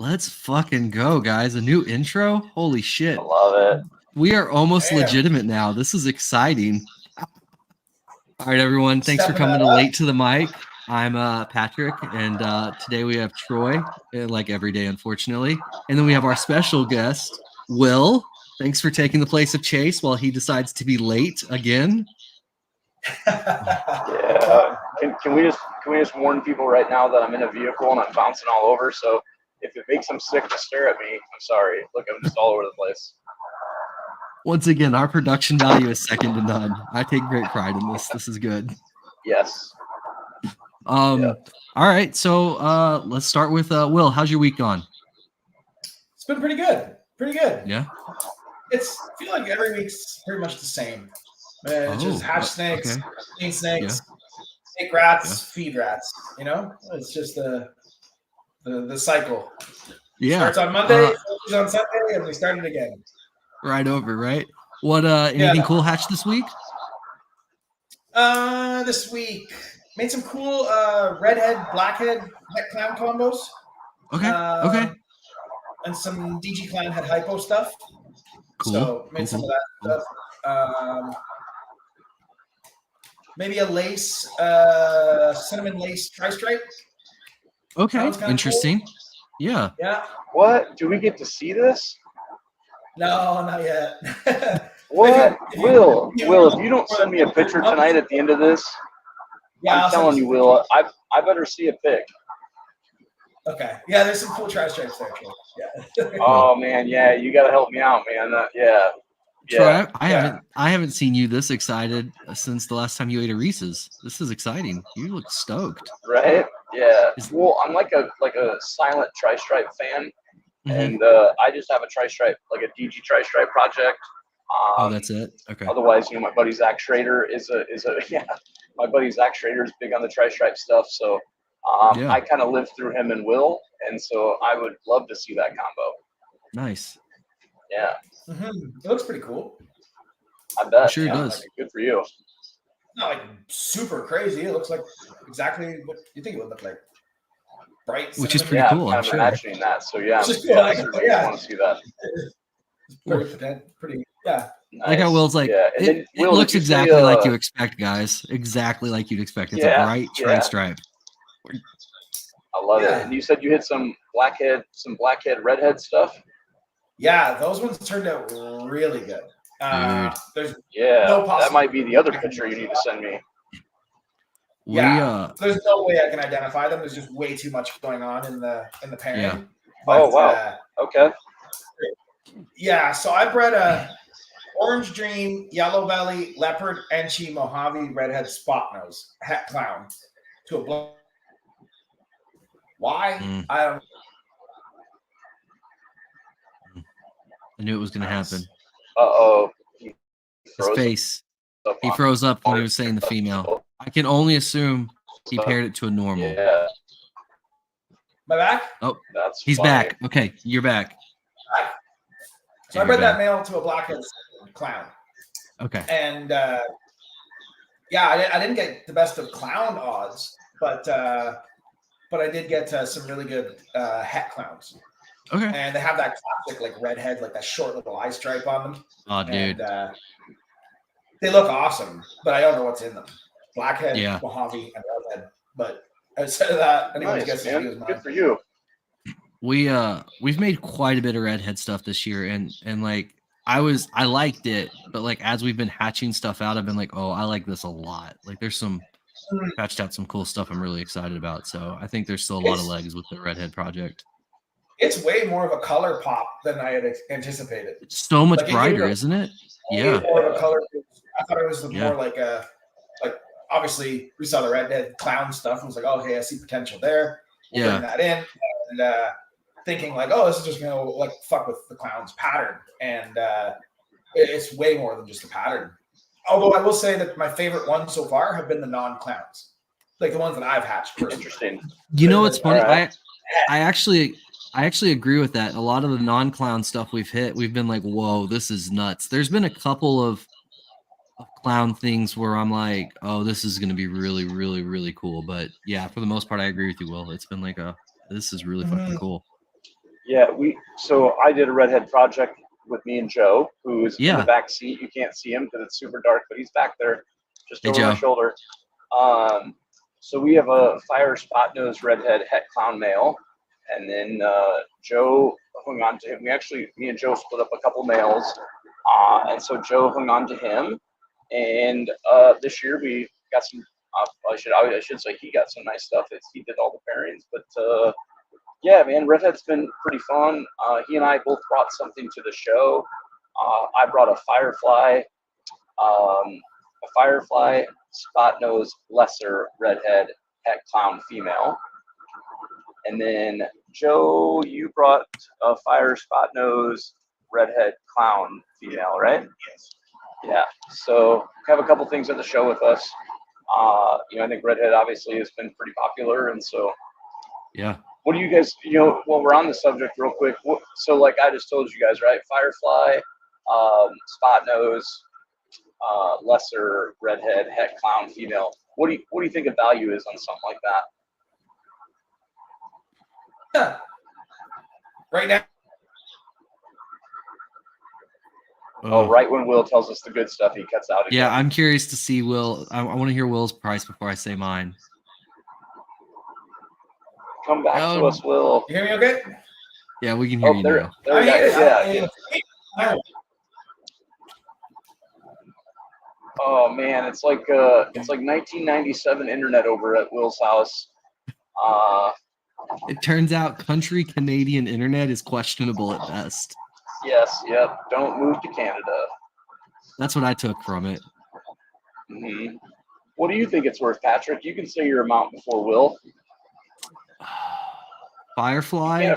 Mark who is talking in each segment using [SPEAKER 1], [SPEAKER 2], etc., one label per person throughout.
[SPEAKER 1] Let's fucking go, guys. A new intro? Holy shit.
[SPEAKER 2] I love it.
[SPEAKER 1] We are almost legitimate now. This is exciting. All right, everyone. Thanks for coming late to the mic. I'm Patrick, and today we have Troy, like every day, unfortunately. And then we have our special guest, Will. Thanks for taking the place of Chaise while he decides to be late again.
[SPEAKER 2] Yeah. Can we just warn people right now that I'm in a vehicle and I'm bouncing all over? So if it makes them sick to stare at me, I'm sorry. Look, I'm just all over the place.
[SPEAKER 1] Once again, our production value is second to none. I take great pride in this. This is good.
[SPEAKER 2] Yes.
[SPEAKER 1] All right. So let's start with Will. How's your week gone?
[SPEAKER 3] It's been pretty good. Pretty good.
[SPEAKER 1] Yeah.
[SPEAKER 3] I feel like every week's pretty much the same. Just hatch snakes, clean snakes, snake rats, feed rats. You know, it's just the cycle.
[SPEAKER 1] Yeah.
[SPEAKER 3] Starts on Monday, finishes on Sunday, and we start it again.
[SPEAKER 1] Right over, right? What anything cool hatched this week?
[SPEAKER 3] This week made some cool redhead, blackhead, het clown combos.
[SPEAKER 1] Okay.
[SPEAKER 3] And some DG clan had hypo stuff.
[SPEAKER 1] Cool.
[SPEAKER 3] So made some of that stuff. Maybe a lace, cinnamon lace tri-stripe.
[SPEAKER 1] Okay, interesting.
[SPEAKER 3] Cool.
[SPEAKER 1] Yeah.
[SPEAKER 3] Yeah.
[SPEAKER 2] What? Do we get to see this?
[SPEAKER 3] No, not yet.
[SPEAKER 2] What? Will, if you don't send me a picture tonight at the end of this, I'm telling you, Will, I better see a pic.
[SPEAKER 3] Okay. Yeah, there's some cool tri-stripes there, too. Yeah.
[SPEAKER 2] Oh, man, yeah, you got to help me out, man. Yeah.
[SPEAKER 1] Troy, I haven't seen you this excited since the last time you ate a Reese's. This is exciting. You look stoked.
[SPEAKER 2] Right? Yeah. Well, I'm like a silent tri-stripe fan, and I just have a tri-stripe, like a DG tri-stripe project.
[SPEAKER 1] That's it. Okay.
[SPEAKER 2] Otherwise, my buddy Zach Schrader my buddy Zach Schrader is big on the tri-stripe stuff, so I kind of lived through him and Will, and so I would love to see that combo.
[SPEAKER 1] Nice.
[SPEAKER 2] Yeah.
[SPEAKER 3] It looks pretty cool.
[SPEAKER 2] I bet.
[SPEAKER 1] I'm sure it does.
[SPEAKER 2] Good for you.
[SPEAKER 3] Not like super crazy. It looks like exactly what you think it would look like. Bright.
[SPEAKER 1] Which is
[SPEAKER 3] cinnamon.
[SPEAKER 1] pretty cool.
[SPEAKER 2] I'm
[SPEAKER 1] I'm sure.
[SPEAKER 2] imagining that. So
[SPEAKER 3] Cool.
[SPEAKER 2] I certainly want to see that.
[SPEAKER 3] Pretty. Yeah.
[SPEAKER 2] Nice.
[SPEAKER 1] Like how Will's like, it looks exactly like you expect, guys. Exactly like you'd expect. It's a bright tri-stripe.
[SPEAKER 2] I love it. And you said you hit some blackhead, redhead stuff?
[SPEAKER 3] Yeah, those ones turned out really good. There's
[SPEAKER 2] that might be the other picture you need to send me.
[SPEAKER 3] There's no way I can identify them. There's just way too much going on in the pairing.
[SPEAKER 1] Yeah.
[SPEAKER 2] But, wow. Okay.
[SPEAKER 3] Yeah, so I bred a orange dream, yellow belly, leopard, enchi, Mojave, redhead, spot nose, het clown to a black. Why? I don't.
[SPEAKER 1] I knew it was going to happen.
[SPEAKER 2] Uh-oh.
[SPEAKER 1] His face. He froze up when he was saying the female. I can only assume he paired it to a normal.
[SPEAKER 2] Yeah.
[SPEAKER 3] My back?
[SPEAKER 1] Oh,
[SPEAKER 2] he's
[SPEAKER 1] back. Okay, you're back.
[SPEAKER 3] So I bred that male to a blackhead clown.
[SPEAKER 1] Okay.
[SPEAKER 3] And I didn't get the best of clown odds, but I did get some really good het clowns.
[SPEAKER 1] Okay.
[SPEAKER 3] And they have that classic like redhead, like that short little eye stripe on them.
[SPEAKER 1] Oh, dude.
[SPEAKER 3] And, they look awesome, but I don't know what's in them. Blackhead, Mojave, and redhead. But outside of that, anyone's guessing is mine.
[SPEAKER 2] Good for you.
[SPEAKER 1] We've made quite a bit of redhead stuff this year, and like I liked it, but like as we've been hatching stuff out, I've been like, oh, I like this a lot. Like there's some hatched out some cool stuff I'm really excited about. So I think there's still a lot of legs with the redhead project.
[SPEAKER 3] It's way more of a color pop than I had anticipated.
[SPEAKER 1] It's so much brighter, isn't it? Yeah.
[SPEAKER 3] More of a color. I thought it was more like obviously we saw the redhead clown stuff and was like, oh, hey, I see potential there. We'll bring that in, and thinking like, oh, this is just gonna like fuck with the clown's pattern, and it's way more than just a pattern. Although I will say that my favorite ones so far have been the non-clowns, like the ones that I've hatched personally.
[SPEAKER 2] Interesting.
[SPEAKER 1] You know what's funny? I actually agree with that. A lot of the non-clown stuff we've been like, whoa, this is nuts. There's been a couple of clown things where I'm like, oh, this is going to be really, really, really cool. But yeah, for the most part, I agree with you, Will. It's been like this is really fucking cool.
[SPEAKER 2] Yeah, so I did a Redhead project with me and Joe, who's in the back seat. You can't see him because it's super dark, but he's back there, just over my shoulder. So we have a fire spot nose Redhead het clown male, and then Joe hung on to him. Me and Joe split up a couple males, and so Joe hung on to him. And this year we got some. I should say he got some nice stuff. He did all the pairings, but yeah, man, Redhead's been pretty fun. He and I both brought something to the show. I brought a Firefly spot nose lesser Redhead het clown female, and then Joe, you brought a fire spot nose Redhead clown female, right?
[SPEAKER 3] Yes.
[SPEAKER 2] Yeah. So we have a couple things at the show with us. I think Redhead obviously has been pretty popular, and so
[SPEAKER 1] yeah.
[SPEAKER 2] What do you guys, while we're on the subject real quick, so like I just told you guys, right? Firefly, spot nose, lesser Redhead, het clown female. What do you think the value is on something like that?
[SPEAKER 3] Right now.
[SPEAKER 2] Oh, right when Will tells us the good stuff, he cuts out again.
[SPEAKER 1] Yeah, I'm curious to see Will. I want to hear Will's price before I say mine.
[SPEAKER 2] Come back to us, Will.
[SPEAKER 3] You hear me okay?
[SPEAKER 1] Yeah, we can hear you now.
[SPEAKER 2] Yeah. Oh man, it's like 1997 internet over at Will's house.
[SPEAKER 1] It turns out country Canadian internet is questionable at best.
[SPEAKER 2] Yes, yep. Don't move to Canada.
[SPEAKER 1] That's what I took from it.
[SPEAKER 2] Mm-hmm. What do you think it's worth, Patrick? You can say your amount before Will.
[SPEAKER 1] Firefly,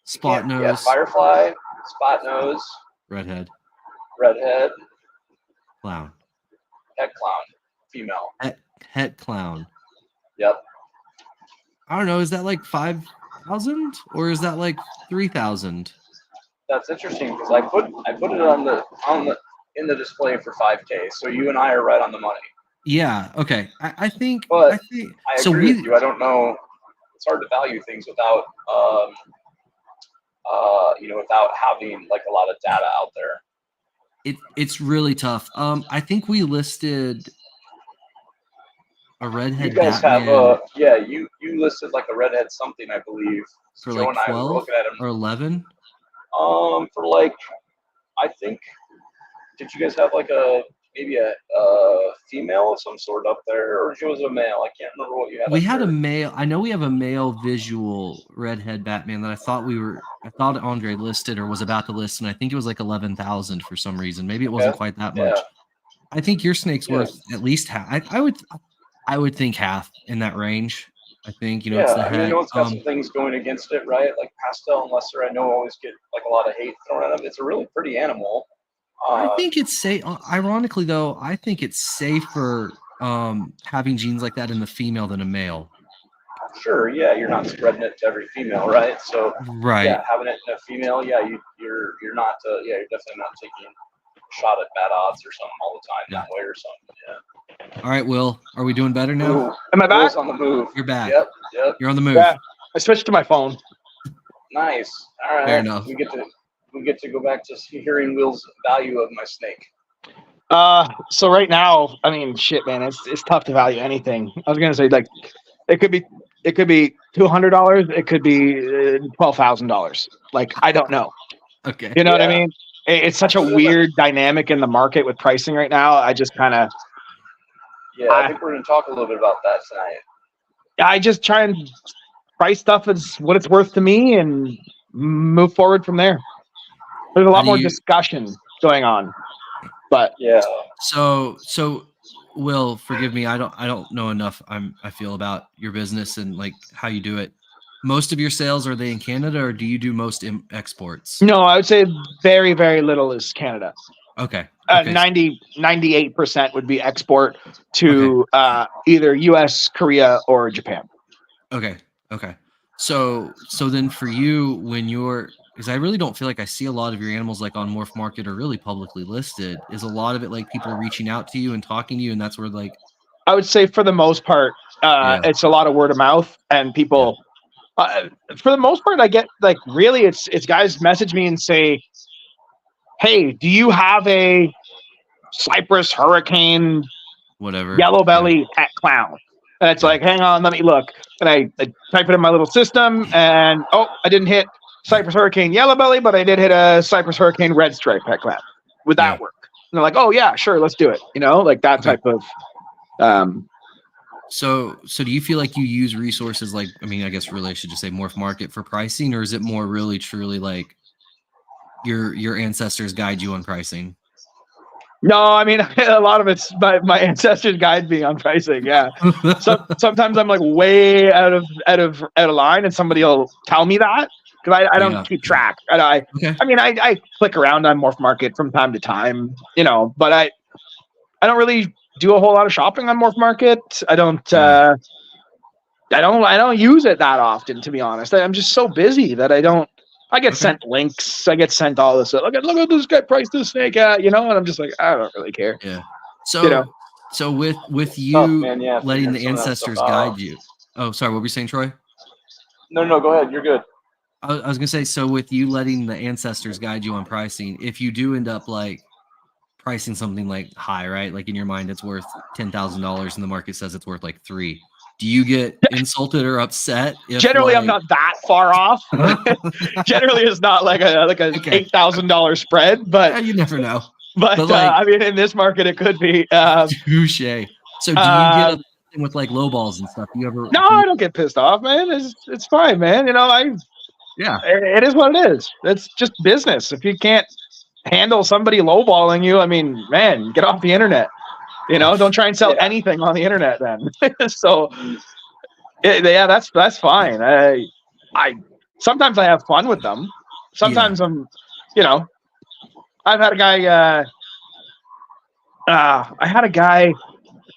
[SPEAKER 1] spot nose.
[SPEAKER 2] Yeah, Firefly, spot nose.
[SPEAKER 1] Redhead. Clown.
[SPEAKER 2] Het clown. Female.
[SPEAKER 1] Het clown.
[SPEAKER 2] Yep.
[SPEAKER 1] I don't know. Is that like 5,000 or is that like 3,000?
[SPEAKER 2] That's interesting because I put it in the display for 5K. So you and I are right on the money.
[SPEAKER 1] Yeah. Okay. I think.
[SPEAKER 2] But
[SPEAKER 1] I think.
[SPEAKER 2] I agree with you. I don't know. It's hard to value things without without having like a lot of data out there.
[SPEAKER 1] It's really tough. I think we listed a Redhead.
[SPEAKER 2] You guys
[SPEAKER 1] Batman
[SPEAKER 2] have you listed like a Redhead something, I believe.
[SPEAKER 1] For
[SPEAKER 2] Joe
[SPEAKER 1] like 12 or 11.
[SPEAKER 2] For like, I think. Did you guys have like maybe a female of some sort up there, or was it a male? I can't remember what you had.
[SPEAKER 1] We had a male. I know we have a male visual Redhead Batman that I thought Andre listed or was about to list, and I think it was like 11,000 for some reason. Maybe it wasn't quite that much. I think your snake's worth at least half. I would think half in that range. I think it's the head.
[SPEAKER 2] I know it's got some things going against it, right? Like pastel and lesser, I know always get like a lot of hate thrown at them. It's a really pretty animal.
[SPEAKER 1] I think it's safe. Ironically, though, I think it's safer having genes like that in the female than a male.
[SPEAKER 2] Sure, yeah, you're not spreading it to every female, right? So, yeah, having it in a female, you're not, you're definitely not taking a shot at bad odds or something all the time that way or something. Yeah.
[SPEAKER 1] All right, Will, are we doing better now?
[SPEAKER 2] Ooh,
[SPEAKER 4] am I back?
[SPEAKER 2] Will's on the move.
[SPEAKER 1] You're back.
[SPEAKER 2] Yep.
[SPEAKER 1] You're on the move.
[SPEAKER 4] Yeah, I switched to my phone.
[SPEAKER 2] Nice. All right.
[SPEAKER 1] Fair enough.
[SPEAKER 2] We get to go back to hearing Will's value of my snake.
[SPEAKER 4] So right now, I mean, shit, man, it's tough to value anything. I was gonna say like, it could be $200, it could be $12,000. Like I don't know.
[SPEAKER 1] Okay.
[SPEAKER 4] You know what I mean? It's such a weird dynamic in the market with pricing right now. I just kind of.
[SPEAKER 2] Yeah, I think we're gonna talk a little bit about that tonight.
[SPEAKER 4] I just try and price stuff as what it's worth to me and move forward from there. There's a lot more discussion going on, but
[SPEAKER 2] yeah.
[SPEAKER 1] So Will, forgive me. I don't know enough. I feel about your business and like how you do it. Most of your sales, are they in Canada or do you do most exports?
[SPEAKER 4] No, I would say very, very little is Canada.
[SPEAKER 1] Okay.
[SPEAKER 4] 98% would be export to either US, Korea, or Japan.
[SPEAKER 1] Okay. So then for you, because I really don't feel like I see a lot of your animals like on Morph Market or really publicly listed. Is a lot of it like people reaching out to you and talking to you, and that's where like.
[SPEAKER 4] I would say for the most part, it's a lot of word of mouth and people For the most part, I get like really, it's guys message me and say, "Hey, do you have a Cypress Hurricane,
[SPEAKER 1] whatever,
[SPEAKER 4] yellow belly pet clown?" And it's like, hang on, let me look. And I type it in my little system, and I didn't hit Cypress Hurricane yellow belly, but I did hit a Cypress Hurricane red stripe pet clown. Would that work? And they're like, "Oh yeah, sure, let's do it." You know, like that type of.
[SPEAKER 1] So do you feel like you use resources like, I mean, I guess really I should just say Morph Market for pricing, or is it more really truly like your ancestors guide you on pricing?
[SPEAKER 4] No, I mean, a lot of it's my ancestors guide me on pricing. Yeah. So sometimes I'm like way out of line, and somebody will tell me that because I don't keep track. And I mean, I click around on Morph Market from time to time, you know, but I don't really do a whole lot of shopping on Morph Market. I don't use it that often, to be honest. I'm just so busy that I get sent links. I get sent all this. Look at this guy priced this snake at, you know, and I'm just like, I don't really care.
[SPEAKER 1] Yeah. So, you know? So with you letting the ancestors guide you. Oh, sorry. What were you saying, Troy?
[SPEAKER 2] No, go ahead. You're good.
[SPEAKER 1] I was gonna say, so with you letting the ancestors guide you on pricing, if you do end up like pricing something like high, right? Like in your mind, it's worth $10,000 and the market says it's worth like $3,000. Do you get insulted or upset?
[SPEAKER 4] Generally, I'm not that far off. Generally, it's not like a $8,000 spread, but
[SPEAKER 1] you never know.
[SPEAKER 4] But like, I mean, in this market, it could be.
[SPEAKER 1] Touche. So do you get with like low balls and stuff?
[SPEAKER 4] No, I don't get pissed off, man. It's fine, man. You know, it is what it is. It's just business. If you can't handle somebody lowballing you, I mean, man, get off the internet. You know, don't try and sell anything on the internet then. So, that's fine. I sometimes I have fun with them. Sometimes I'm, you know, I've had a guy. I had a guy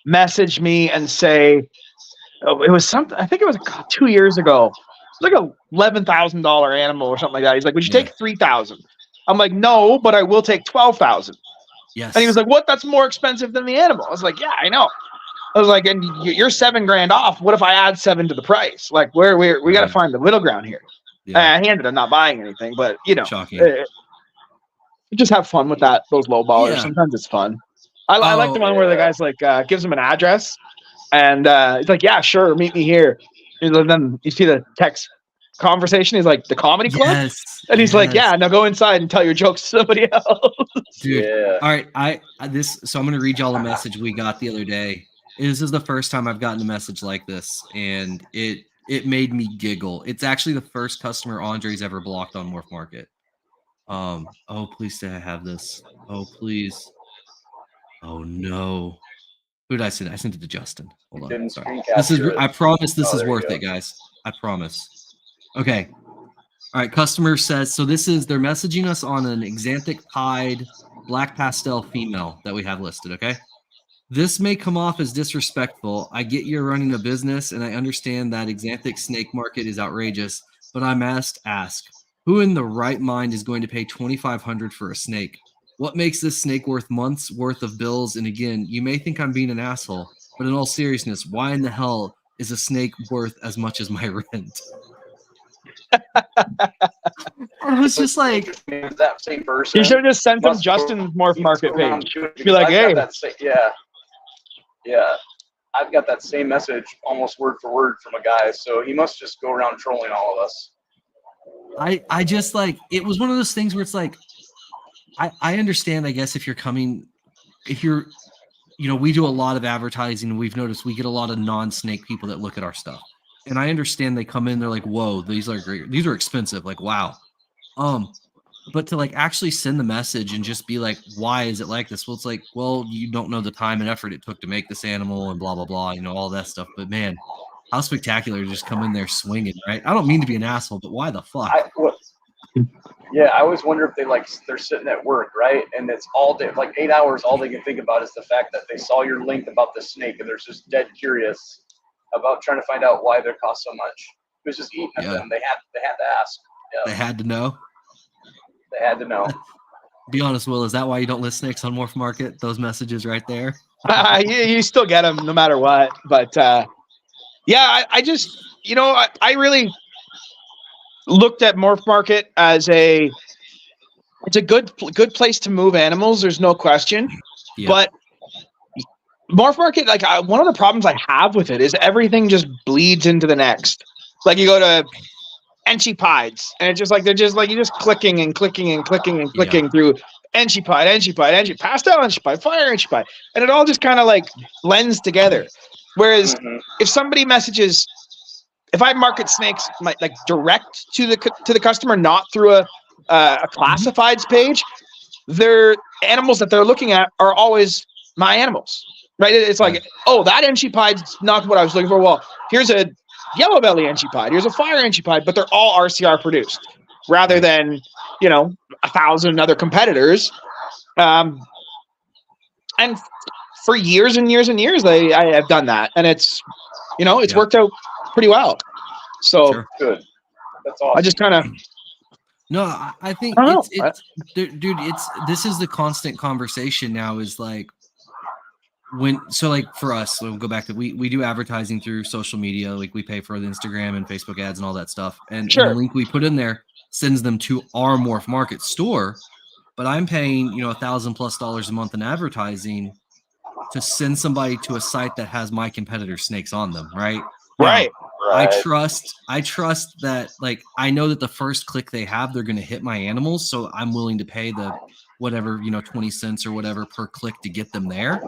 [SPEAKER 4] message me and say, it was something. I think it was 2 years ago. It's like a $11,000 animal or something like that. He's like, "Would you take 3,000?" I'm like, "No, but I will take 12,000."
[SPEAKER 1] Yes.
[SPEAKER 4] And he was like, "What? That's more expensive than the animal." I was like, "Yeah, I know." I was like, "And you're $7,000 off. What if I add 7 to the price? Like, we got to find the middle ground here." Yeah. He ended up not buying anything, but you know, just have fun with those low ballers. Yeah. Sometimes it's fun. I like the one where the guy's like gives him an address, and he's like, "Yeah, sure, meet me here." And then you see the text conversation. He's like, "The comedy club," and he's like, "Yeah, now go inside and tell your jokes to somebody else."
[SPEAKER 1] Dude. All right, so I'm gonna read y'all a message we got the other day. This is the first time I've gotten a message like this, and it made me giggle. It's actually the first customer Andre's ever blocked on Morph Market. Oh, please say I have this. Oh, please. Oh no. Who did I send? I sent it to Justin. Hold on. Sorry. I promise this is worth it, guys. I promise. Okay. All right. Customer says, so they're messaging us on an Xanthic pied black pastel female that we have listed. Okay. This may come off as disrespectful. I get you're running a business and I understand that Xanthic snake market is outrageous, but I must ask, who in the right mind is going to pay $2,500 for a snake? What makes this snake worth months worth of bills? And again, you may think I'm being an asshole, but in all seriousness, why in the hell is a snake worth as much as my rent? I was just like,
[SPEAKER 2] that same person.
[SPEAKER 4] You should have just sent them Justin's Morph Market page. Be like, hey.
[SPEAKER 2] Yeah. I've got that same message almost word for word from a guy, so he must just go around trolling all of us.
[SPEAKER 1] I just like, it was one of those things where it's like, I understand, I guess, if you're, you know, we do a lot of advertising and we've noticed we get a lot of non-snake people that look at our stuff. And I understand they come in, they're like, whoa, these are great. These are expensive. Like, wow. But to like actually send the message and just be like, why is it like this? Well, it's like, well, you don't know the time and effort it took to make this animal and blah, blah, blah, you know, all that stuff. But man, how spectacular to just come in there swinging, right? I don't mean to be an asshole, but why the fuck?
[SPEAKER 2] I always wonder if they're sitting at work, right? And it's all day, like 8 hours, all they can think about is the fact that they saw your link about the snake and they're just dead curious about trying to find out why they cost so much. It was just eating at them. They had to ask. Yeah.
[SPEAKER 1] They had to know.
[SPEAKER 2] They had to know.
[SPEAKER 1] Be honest, Will, is that why you don't list snakes on Morph Market? Those messages right there?
[SPEAKER 4] You still get them no matter what. But I just, you know, I really, looked at Morph Market as it's a good place to move animals. There's no question, but Morph Market, like one of the problems I have with it is everything just bleeds into the next. Like you go to Enchipides, and it's just like you're just clicking and clicking and clicking and clicking through Enchipide, pastel Enchipide, fire Enchipide, and it all just kind of like blends together. Whereas if somebody messages, if I market snakes like direct to the customer, not through a classifieds page, their animals that they're looking at are always my animals. Right? It's like, oh, that Enchipide's not what I was looking for. Well, here's a yellow belly Enchipide. Here's a fire Enchipide, but they're all RCR produced rather than, 1,000 other competitors. And for years and years and years, I have done that. And it's worked out pretty well. So
[SPEAKER 2] good. That's awesome.
[SPEAKER 4] I just kind of.
[SPEAKER 1] No, I think dude, this is the constant conversation now is like, for us, we'll go back to we do advertising through social media, like we pay for the Instagram and Facebook ads and all that stuff, and the link we put in there sends them to our Morph Market store, but I'm paying $1,000+ a month in advertising to send somebody to a site that has my competitor snakes on them, right?
[SPEAKER 4] Right.
[SPEAKER 1] I trust that, like, I know that the first click they have, they're going to hit my animals, so I'm willing to pay the whatever 20 cents or whatever per click to get them there.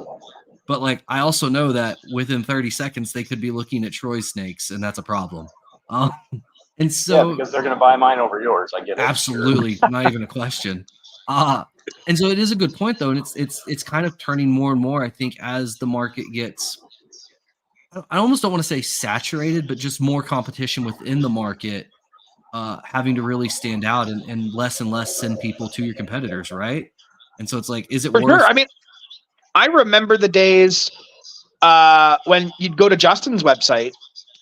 [SPEAKER 1] But like, I also know that within 30 seconds, they could be looking at Troy's snakes, and that's a problem. And so
[SPEAKER 2] because they're going to buy mine over yours. I get it.
[SPEAKER 1] Absolutely. Not even a question. And so it is a good point though. And it's kind of turning more and more, I think, as the market gets, I almost don't want to say saturated, but just more competition within the market, having to really stand out and less send people to your competitors. Right. And so it's like, is it worth?
[SPEAKER 4] Sure. I mean, I remember the days when you'd go to Justin's website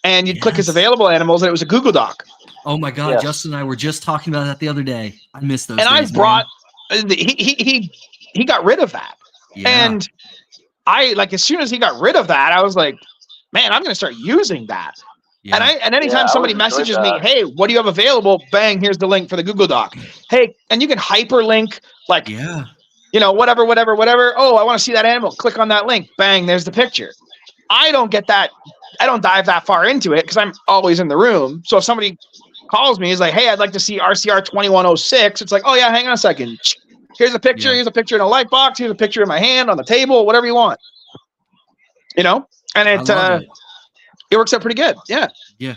[SPEAKER 4] and you'd click his available animals, and it was a Google Doc.
[SPEAKER 1] Oh my God, Justin and I were just talking about that the other day. I missed those.
[SPEAKER 4] And
[SPEAKER 1] days,
[SPEAKER 4] I brought he got rid of that. Yeah. And I as soon as he got rid of that, I was like, man, I'm going to start using that. Yeah. And anytime somebody messages me, hey, what do you have available? Bang, here's the link for the Google Doc. Hey, and you can hyperlink whatever. Oh, I want to see that animal. Click on that link. Bang, there's the picture. I don't get that. I don't dive that far into it because I'm always in the room. So if somebody calls me, is like, hey, I'd like to see RCR 2106. It's like, oh yeah, hang on a second. Here's a picture. Yeah. Here's a picture in a light box. Here's a picture in my hand on the table, whatever you want. And it works out pretty good. Yeah.
[SPEAKER 1] Yeah.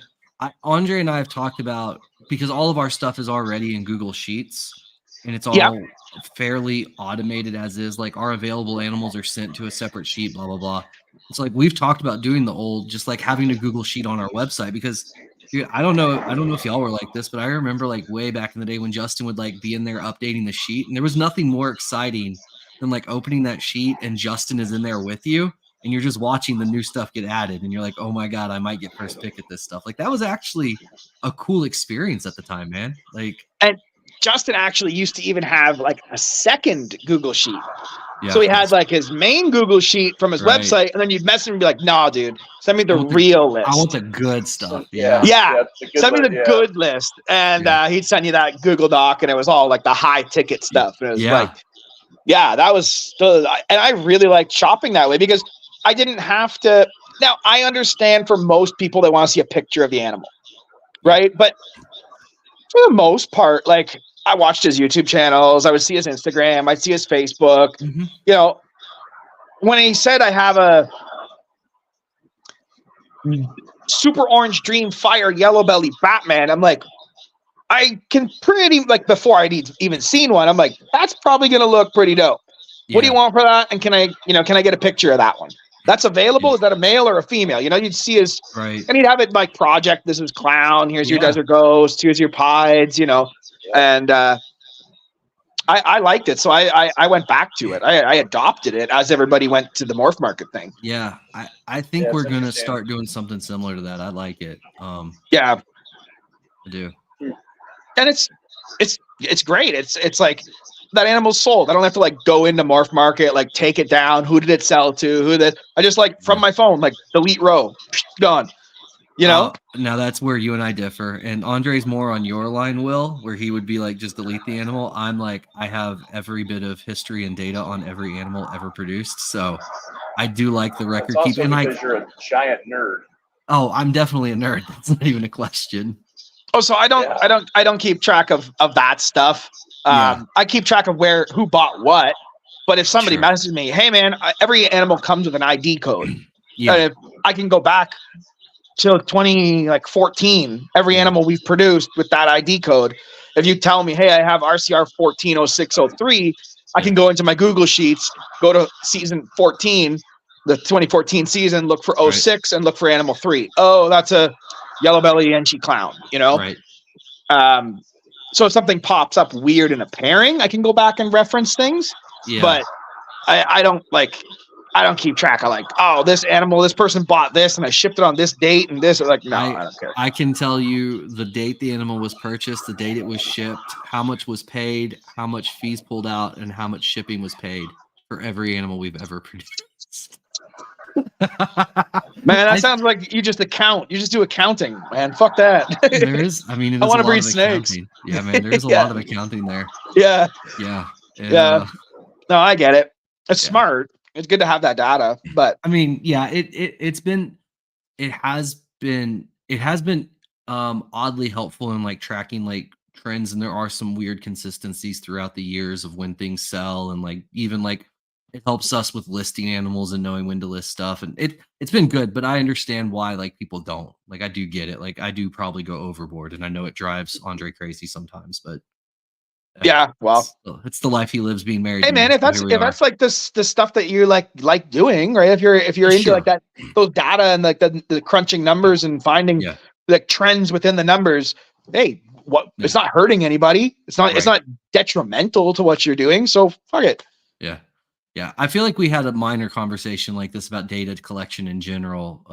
[SPEAKER 1] Andre and I have talked about, because all of our stuff is already in Google Sheets and it's all fairly automated as is. Like our available animals are sent to a separate sheet, blah, blah, blah. It's like we've talked about doing the old, just like having a Google Sheet on our website, because dude, I don't know if y'all were like this, but I remember like way back in the day when Justin would like be in there updating the sheet, and there was nothing more exciting than like opening that sheet and Justin is in there with you and you're just watching the new stuff get added and you're like, oh my God, I might get first pick at this stuff. Like that was actually a cool experience at the time, man. Like,
[SPEAKER 4] and Justin actually used to even have like a second Google Sheet. Yeah. So he had like his main Google Sheet from his website, and then you'd message him and be like, nah, dude, send me the real list.
[SPEAKER 1] I want the good stuff.
[SPEAKER 4] Yeah. Send me the good list. And he'd send you that Google Doc, and it was all like the high ticket stuff. And it was like, that was still, and I really liked shopping that way because I didn't have to. Now, I understand for most people, they want to see a picture of the animal, right? But for the most part, like, I watched his YouTube channels. I would see his Instagram. I'd see his Facebook. Mm-hmm. When he said I have a super orange dream fire yellow belly Batman, I'm like, I can pretty, like, before I'd even seen one, I'm like, that's probably going to look pretty dope. Yeah. What do you want for that? And can I get a picture of that one? That's available. Yeah. Is that a male or a female? You'd see his, and he'd have it like project. This is clown. Here's your desert ghost. Here's your pieds, and I liked it. So I went back to it. I adopted it as everybody went to the Morph Market thing.
[SPEAKER 1] Yeah. I think we're going to start doing something similar to that. I like it.
[SPEAKER 4] Yeah,
[SPEAKER 1] I do.
[SPEAKER 4] And it's great. It's like that animal's sold. I don't have to like go into Morph Market, like take it down. Who did it sell to? I just like from my phone, like delete row, gone. You know?
[SPEAKER 1] Now that's where you and I differ. And Andre's more on your line, Will, where he would be like, just delete the animal. I'm like, I have every bit of history and data on every animal ever produced. So I do like the record
[SPEAKER 2] keep.
[SPEAKER 1] keeping.
[SPEAKER 2] Because you're a giant nerd.
[SPEAKER 1] Oh, I'm definitely a nerd. That's not even a question.
[SPEAKER 4] Oh, so I don't keep track of that stuff. I keep track of who bought what. But if somebody messages me, hey man, every animal comes with an ID code. Yeah, I can go back to 2014. Every animal we've produced with that ID code. If you tell me, hey, I have RCR 140603, I can go into my Google Sheets, go to season 14, the 2014 season, look for 06 and look for animal 3. Oh, that's a yellow belly Enchi clown, you know?
[SPEAKER 1] Right.
[SPEAKER 4] So if something pops up weird in a pairing, I can go back and reference things. Yeah. But I don't keep track of like, oh, this person bought this and I shipped it on this date and this. Like, no, I don't care.
[SPEAKER 1] I can tell you the date the animal was purchased, the date it was shipped, how much was paid, how much fees pulled out, and how much shipping was paid for every animal we've ever produced.
[SPEAKER 4] Man, that sounds like you just do accounting, man. Fuck that.
[SPEAKER 1] There is, I mean,
[SPEAKER 4] I want to breed snakes.
[SPEAKER 1] Accounting. Yeah, man, there's a lot of accounting there.
[SPEAKER 4] Yeah.
[SPEAKER 1] Yeah. And,
[SPEAKER 4] yeah. No, I get it. It's smart. It's good to have that data, but
[SPEAKER 1] I mean, yeah, it has been oddly helpful in like tracking like trends, and there are some weird consistencies throughout the years of when things sell, and like even like it helps us with listing animals and knowing when to list stuff, and it's been good. But I understand why like people don't. Like I do get it. Like I do probably go overboard, and I know it drives Andre crazy sometimes, but
[SPEAKER 4] yeah, well,
[SPEAKER 1] it's the life he lives being married.
[SPEAKER 4] Hey man, if that's like the stuff that you like doing, right? If you're into like that, those data and like the crunching numbers and finding like trends within the numbers, hey, it's not hurting anybody. It's not detrimental to what you're doing. So fuck it.
[SPEAKER 1] Yeah. Yeah. I feel like we had a minor conversation like this about data collection in general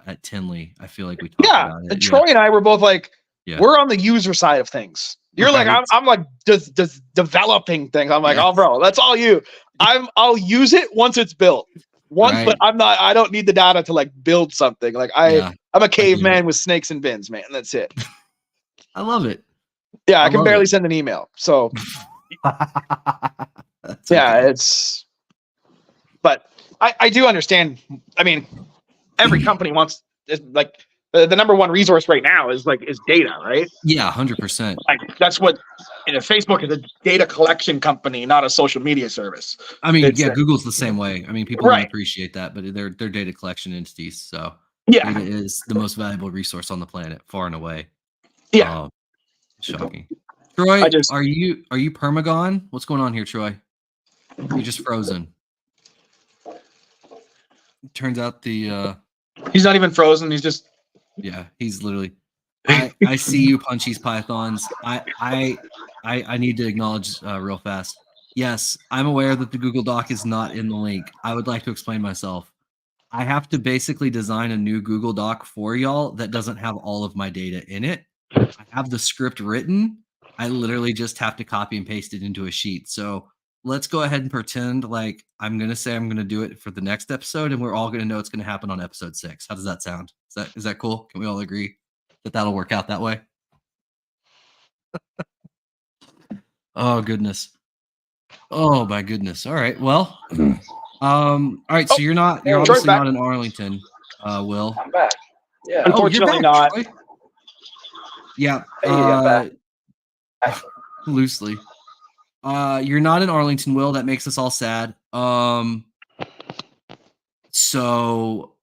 [SPEAKER 1] at Tinley. I feel like we talked about it.
[SPEAKER 4] And Troy and I were both like, we're on the user side of things. You're like, I'm like just developing things. I'm like, oh bro, that's all you. I'll use it once it's built. But I don't need the data to like build something. Like I'm a caveman with snakes and bins, man. That's it.
[SPEAKER 1] I love it.
[SPEAKER 4] Yeah, I can barely send an email. So but I do understand. I mean, every company wants like the number one resource right now is data, right?
[SPEAKER 1] Yeah, 100%.
[SPEAKER 4] Like that's what Facebook is, a data collection company, not a social media service.
[SPEAKER 1] I mean, Google's the same way. I mean, people don't appreciate that, but they're data collection entities. So data is the most valuable resource on the planet, far and away.
[SPEAKER 4] Yeah.
[SPEAKER 1] Shocking. Troy, are you permagon? What's going on here, Troy? You're just frozen. Turns out
[SPEAKER 4] he's not even frozen. He's just
[SPEAKER 1] he's literally. I see you, Punchy's pythons. I need to acknowledge real fast. Yes, I'm aware that the Google Doc is not in the link. I would like to explain myself. I have to basically design a new Google Doc for y'all that doesn't have all of my data in it. I have the script written. I literally just have to copy and paste it into a sheet. So let's go ahead and pretend like I'm going to say I'm going to do it for the next episode, and we're all going to know it's going to happen on episode 6. How does that sound? Is that cool? Can we all agree that that'll work out that way? Oh, goodness. Oh, my goodness. All right. Well, all right. So you're obviously not in Arlington, Will.
[SPEAKER 2] I'm back. Yeah.
[SPEAKER 4] Unfortunately not.
[SPEAKER 1] Troy? Yeah. Loosely. You're not in Arlington, Will. That makes us all sad. So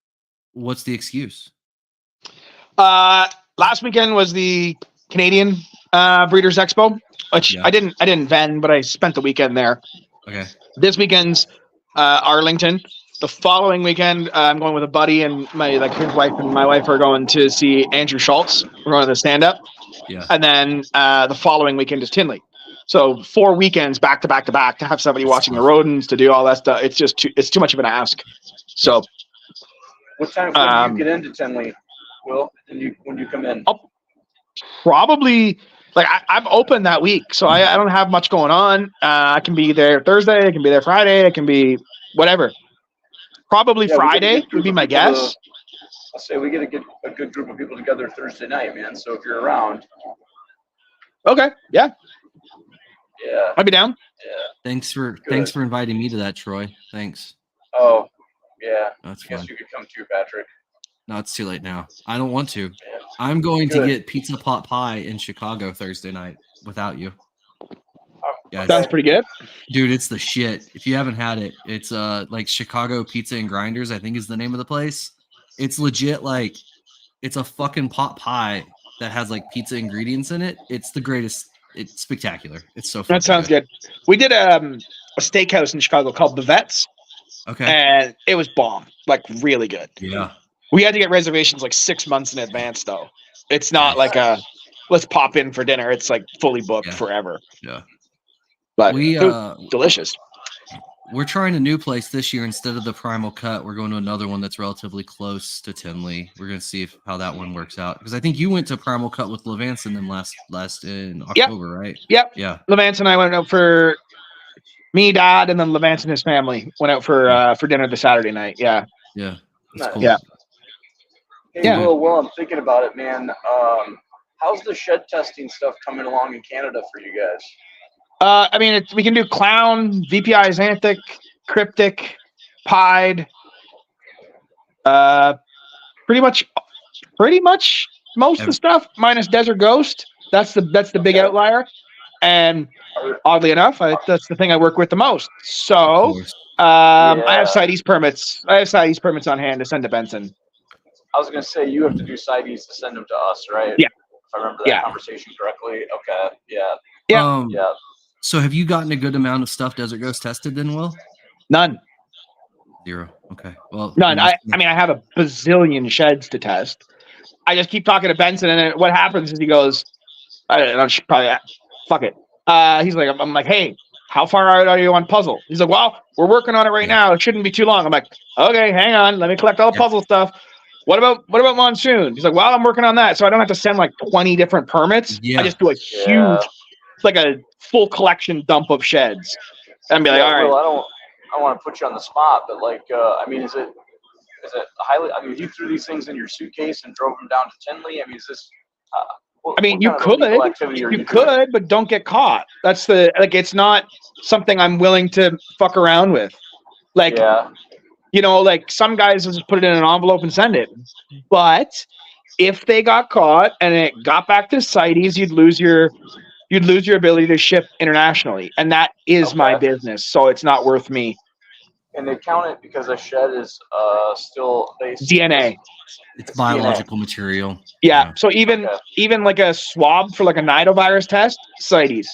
[SPEAKER 1] what's the excuse?
[SPEAKER 4] Last weekend was the Canadian Breeders' Expo, which I didn't vend, but I spent the weekend there.
[SPEAKER 1] Okay.
[SPEAKER 4] This weekend's Arlington. The following weekend, I'm going with a buddy and his wife and my wife are going to see Andrew Schultz. We're going to the stand-up.
[SPEAKER 1] Yeah.
[SPEAKER 4] And then the following weekend is Tinley. So 4 weekends back to back to back to have somebody watching the rodents, to do all that stuff. It's just too much of an ask. So
[SPEAKER 2] what time do you get into Tinley, Will, when you come in?
[SPEAKER 4] I'll probably I'm open that week, so I don't have much going on. I can be there Thursday, I can be there Friday, I can be whatever. Probably Friday would be my guess.
[SPEAKER 2] I'll say we get a good group of people together Thursday night, man. So if you're around.
[SPEAKER 4] Okay. Yeah.
[SPEAKER 2] Yeah.
[SPEAKER 4] I'd be down.
[SPEAKER 2] Yeah.
[SPEAKER 1] Thanks for inviting me to that, Troy. Thanks.
[SPEAKER 2] Oh, yeah.
[SPEAKER 1] That's
[SPEAKER 2] I guess
[SPEAKER 1] fun.
[SPEAKER 2] you could come too, Patrick.
[SPEAKER 1] No, it's too late now. I don't want to.
[SPEAKER 2] Yeah.
[SPEAKER 1] I'm going to get pizza pot pie in Chicago Thursday night without you. Yeah,
[SPEAKER 4] Sounds pretty good.
[SPEAKER 1] Dude, it's the shit. If you haven't had it, it's like Chicago Pizza and Grinders, I think is the name of the place. It's legit like it's a fucking pot pie that has like pizza ingredients in it. It's the greatest. It's spectacular. It's so fun.
[SPEAKER 4] That sounds good. We did a steakhouse in Chicago called The Vets.
[SPEAKER 1] Okay.
[SPEAKER 4] And it was bomb. Like really good.
[SPEAKER 1] Yeah.
[SPEAKER 4] We had to get reservations like 6 months in advance though. It's not like a let's pop in for dinner. It's like fully booked forever.
[SPEAKER 1] Yeah.
[SPEAKER 4] But
[SPEAKER 1] we
[SPEAKER 4] delicious.
[SPEAKER 1] We're trying a new place this year. Instead of the Primal Cut, we're going to another one that's relatively close to Tinley. We're going to see how that one works out. Because I think you went to Primal Cut with Levance and them last in October, right?
[SPEAKER 4] Yep.
[SPEAKER 1] Yeah.
[SPEAKER 4] Levance and I went out for me, Dad, and then Levance and his family went out for dinner the Saturday night. Yeah.
[SPEAKER 1] Yeah.
[SPEAKER 2] Nice.
[SPEAKER 1] Cool.
[SPEAKER 4] Yeah.
[SPEAKER 2] Hey, Will, I'm thinking about it, man. How's the shed testing stuff coming along in Canada for you guys?
[SPEAKER 4] I mean, we can do clown, VPI, Xanthic, cryptic, pied. Pretty much most of the stuff minus Desert Ghost. That's the big outlier. And oddly enough, that's the thing I work with the most. So I have CITES permits. I have CITES permits on hand to send to Benson.
[SPEAKER 2] I was going to say you have to do CITES to send them to us, right?
[SPEAKER 4] Yeah.
[SPEAKER 2] If I remember that conversation correctly. Okay. Yeah.
[SPEAKER 4] Yeah.
[SPEAKER 1] So have you gotten a good amount of stuff Desert Ghost tested then, Will?
[SPEAKER 4] None.
[SPEAKER 1] 0. Okay. Well,
[SPEAKER 4] none. I mean, I have a bazillion sheds to test. I just keep talking to Benson, and then what happens is he goes, I don't know, probably fuck it. He's like, I'm like, hey, how far out are you on puzzle? He's like, well, we're working on it right now. It shouldn't be too long. I'm like, okay, hang on, let me collect all the puzzle stuff. What about Monsoon? He's like, well, I'm working on that, so I don't have to send like 20 different permits. I just do a huge, like a full collection dump of sheds, and be like, all right.
[SPEAKER 2] Well, I don't want to put you on the spot, but like, I mean, is it highly? I mean, you threw these things in your suitcase and drove them down to Tinley. I mean, is this?
[SPEAKER 4] I mean, you could, but don't get caught. That's it's not something I'm willing to fuck around with. Like, you know, like some guys will just put it in an envelope and send it. But if they got caught and it got back to CITES, you'd lose your ability to ship internationally, and that is my business. So it's not worth me.
[SPEAKER 2] And they count it because a shed is still
[SPEAKER 4] DNA.
[SPEAKER 1] It's biological material.
[SPEAKER 4] Yeah. So even like a swab for like a nidovirus test, CITES.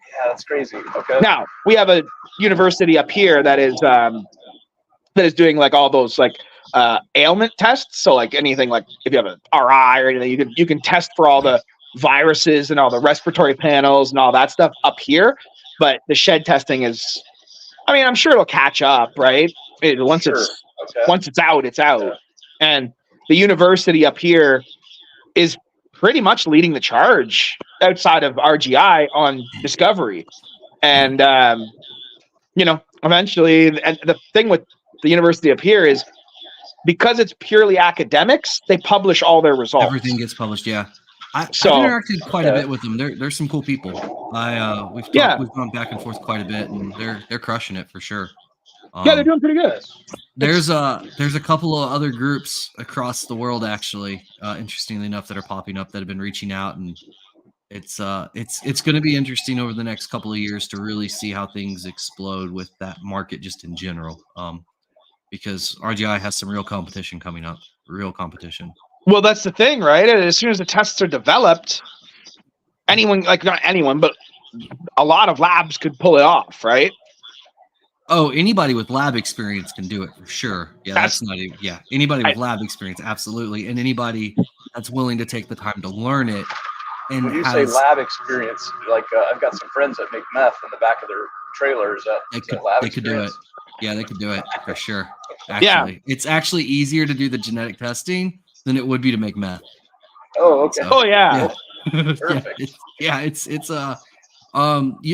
[SPEAKER 2] Yeah, that's crazy. Okay.
[SPEAKER 4] Now we have a university up here that is doing like all those like ailment tests. So like anything like if you have an RI or anything, you can test for all the viruses and all the respiratory panels and all that stuff up here. But the shed testing is, I mean, I'm sure it'll catch up, right? Once it's out, it's out. Yeah. And the university up here is pretty much leading the charge outside of RGI on discovery. And, you know, eventually, and the thing with the university up here is because it's purely academics, they publish all their results.
[SPEAKER 1] Everything gets published, yeah. I've interacted quite a bit with them. They're some cool people. We've gone back and forth quite a bit, and they're crushing it for sure.
[SPEAKER 4] They're doing pretty good.
[SPEAKER 1] There's a couple of other groups across the world, actually, interestingly enough, that are popping up that have been reaching out, and it's going to be interesting over the next couple of years to really see how things explode with that market just in general. Because RGI has some real competition coming up, real competition.
[SPEAKER 4] Well, that's the thing, right? As soon as the tests are developed, anyone, like not anyone, but a lot of labs could pull it off, right?
[SPEAKER 1] Oh, anybody with lab experience can do it for sure. Yeah, that's not even, anybody with lab experience, absolutely. And anybody that's willing to take the time to learn it. And
[SPEAKER 2] when you say lab experience, like I've got some friends that make meth in the back of their trailers. They could
[SPEAKER 1] do it. Yeah, they could do it for sure. Actually, it's actually easier to do the genetic testing than it would be to make meth.
[SPEAKER 2] Oh, okay.
[SPEAKER 4] So,
[SPEAKER 2] Perfect.
[SPEAKER 1] It's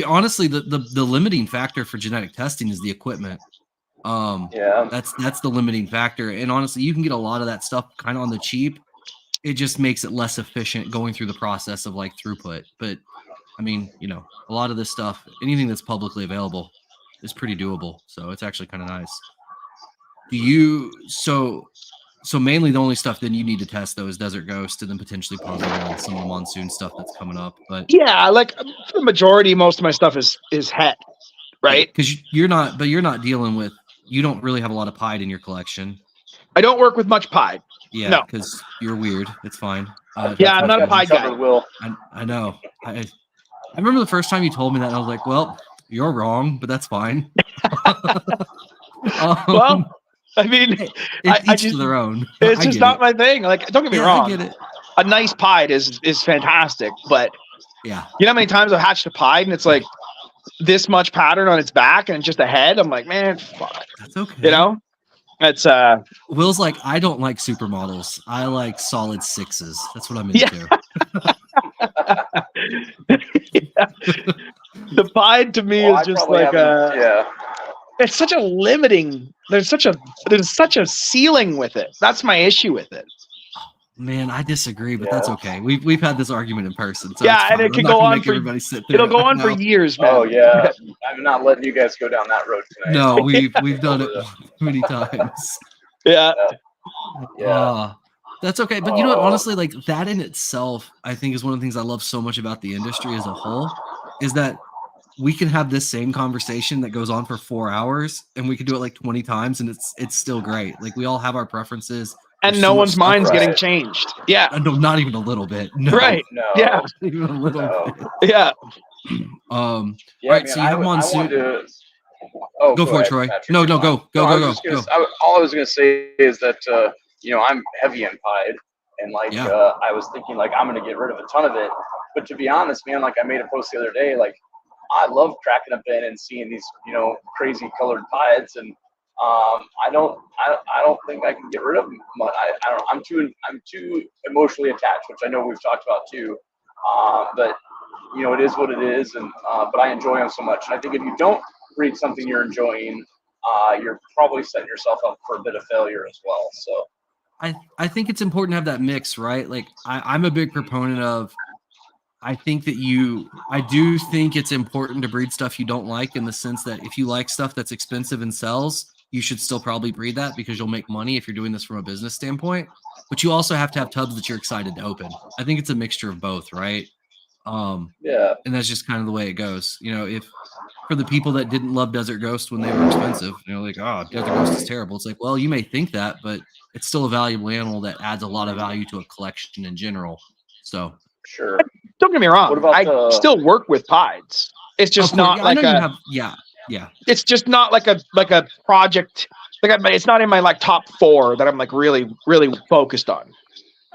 [SPEAKER 1] honestly the limiting factor for genetic testing is the equipment. That's the limiting factor. And honestly, you can get a lot of that stuff kind of on the cheap. It just makes it less efficient going through the process of like throughput. But I mean, a lot of this stuff, anything that's publicly available is pretty doable. So it's actually kind of nice. So mainly the only stuff then you need to test though is Desert Ghost and then potentially puzzle and some of the Monsoon stuff that's coming up. But
[SPEAKER 4] yeah, like the majority, most of my stuff is het, right?
[SPEAKER 1] Because you're not dealing with, you don't really have a lot of pied in your collection.
[SPEAKER 4] I don't work with much pied.
[SPEAKER 1] Yeah, because you're weird. It's fine.
[SPEAKER 4] Yeah, I'm not a pied guy.
[SPEAKER 1] I know. I remember the first time you told me that, and I was like, well, you're wrong, but that's fine.
[SPEAKER 4] Well, I mean,
[SPEAKER 1] each to their own.
[SPEAKER 4] It's just not my thing. Like, don't get me wrong.
[SPEAKER 1] I get it.
[SPEAKER 4] A nice pied is fantastic, but
[SPEAKER 1] yeah,
[SPEAKER 4] you know how many times I've hatched a pied and it's like this much pattern on its back and it's just a head. I'm like, man, fuck.
[SPEAKER 1] That's okay.
[SPEAKER 4] You know, it's
[SPEAKER 1] Will's like, I don't like supermodels. I like solid sixes. That's what I'm into.
[SPEAKER 4] Yeah. The pied to me is just like it's such a limiting. There's such a ceiling with it. That's my issue with it.
[SPEAKER 1] Man, I disagree, but that's okay. We've had this argument in person. So
[SPEAKER 4] yeah, and it can go on for
[SPEAKER 1] everybody sit there.
[SPEAKER 4] It'll go on for years, man.
[SPEAKER 2] Oh yeah, I'm not letting you guys go down that road tonight.
[SPEAKER 1] No, we've done it many times.
[SPEAKER 4] Yeah.
[SPEAKER 1] That's okay. But you know what? Honestly, like that in itself, I think is one of the things I love so much about the industry as a whole, is that we can have this same conversation that goes on for 4 hours, and we can do it like 20 times, and it's still great. Like we all have our preferences.
[SPEAKER 4] And no one's mind's getting changed. Yeah.
[SPEAKER 1] No, not even a little bit. No.
[SPEAKER 4] Right.
[SPEAKER 2] No.
[SPEAKER 4] Yeah.
[SPEAKER 1] Not even a little bit.
[SPEAKER 4] Yeah.
[SPEAKER 1] All right. So you have Monsoon.
[SPEAKER 2] Go
[SPEAKER 1] for it, Troy.
[SPEAKER 2] Patrick.
[SPEAKER 1] No, go.
[SPEAKER 2] All I was gonna say is that I'm heavy in pied, and I was thinking like I'm gonna get rid of a ton of it. But to be honest, man, like I made a post the other day, like I love cracking a bin and seeing these crazy colored pieds, and I don't think I can get rid of them. I'm too emotionally attached, which I know we've talked about too. But it is what it is, and but I enjoy them so much. And I think if you don't read something you're enjoying, you're probably setting yourself up for a bit of failure as well. So
[SPEAKER 1] I think it's important to have that mix, right? Like I'm a big proponent of. I do think it's important to breed stuff you don't like, in the sense that if you like stuff that's expensive and sells, you should still probably breed that because you'll make money if you're doing this from a business standpoint. But you also have to have tubs that you're excited to open. I think it's a mixture of both, right? And that's just kind of the way it goes. If for the people that didn't love Desert Ghost when they were expensive, like, oh, Desert Ghost is terrible. It's like, well, you may think that, but it's still a valuable animal that adds a lot of value to a collection in general. So
[SPEAKER 2] sure.
[SPEAKER 4] Don't get me wrong. I still work with pieds. It's just not like It's just not like a project. It's not in my like top 4 that I'm like really focused on.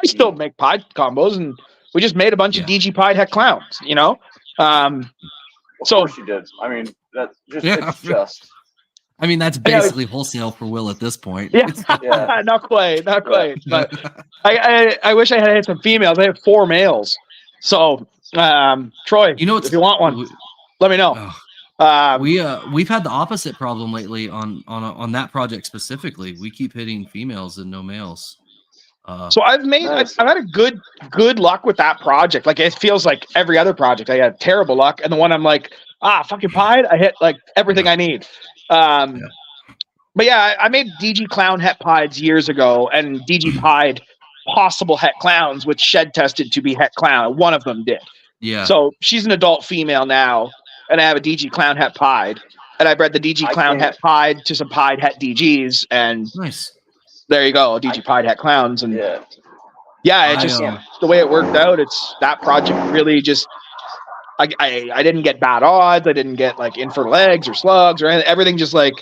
[SPEAKER 4] I still make pied combos, and we just made a bunch of DG pied het clowns.
[SPEAKER 2] Of course you did. I mean it's just.
[SPEAKER 1] I mean, that's basically wholesale for Will at this point.
[SPEAKER 4] Yeah, not quite. But I wish I had some females. I have 4 males. So, Troy, if you want one, let me know.
[SPEAKER 1] We've had the opposite problem lately on that project specifically. We keep hitting females and no males.
[SPEAKER 4] So I've had a good luck with that project. Like it feels like every other project I had terrible luck, and the one I'm like, fucking pied, I hit like everything I need. But yeah, I made DG clown het pieds years ago, and DG pied possible het clowns, which shed tested to be het clown. One of them did. Yeah. So she's an adult female now, and I have a DG clown het pied, and I bred the DG clown het pied to some pied het DGs, and
[SPEAKER 1] nice.
[SPEAKER 4] There you go, DG pied het clowns, and it just the way it worked out. It's that project really just. I didn't get bad odds. I didn't get like infertile eggs or slugs or anything. Everything just like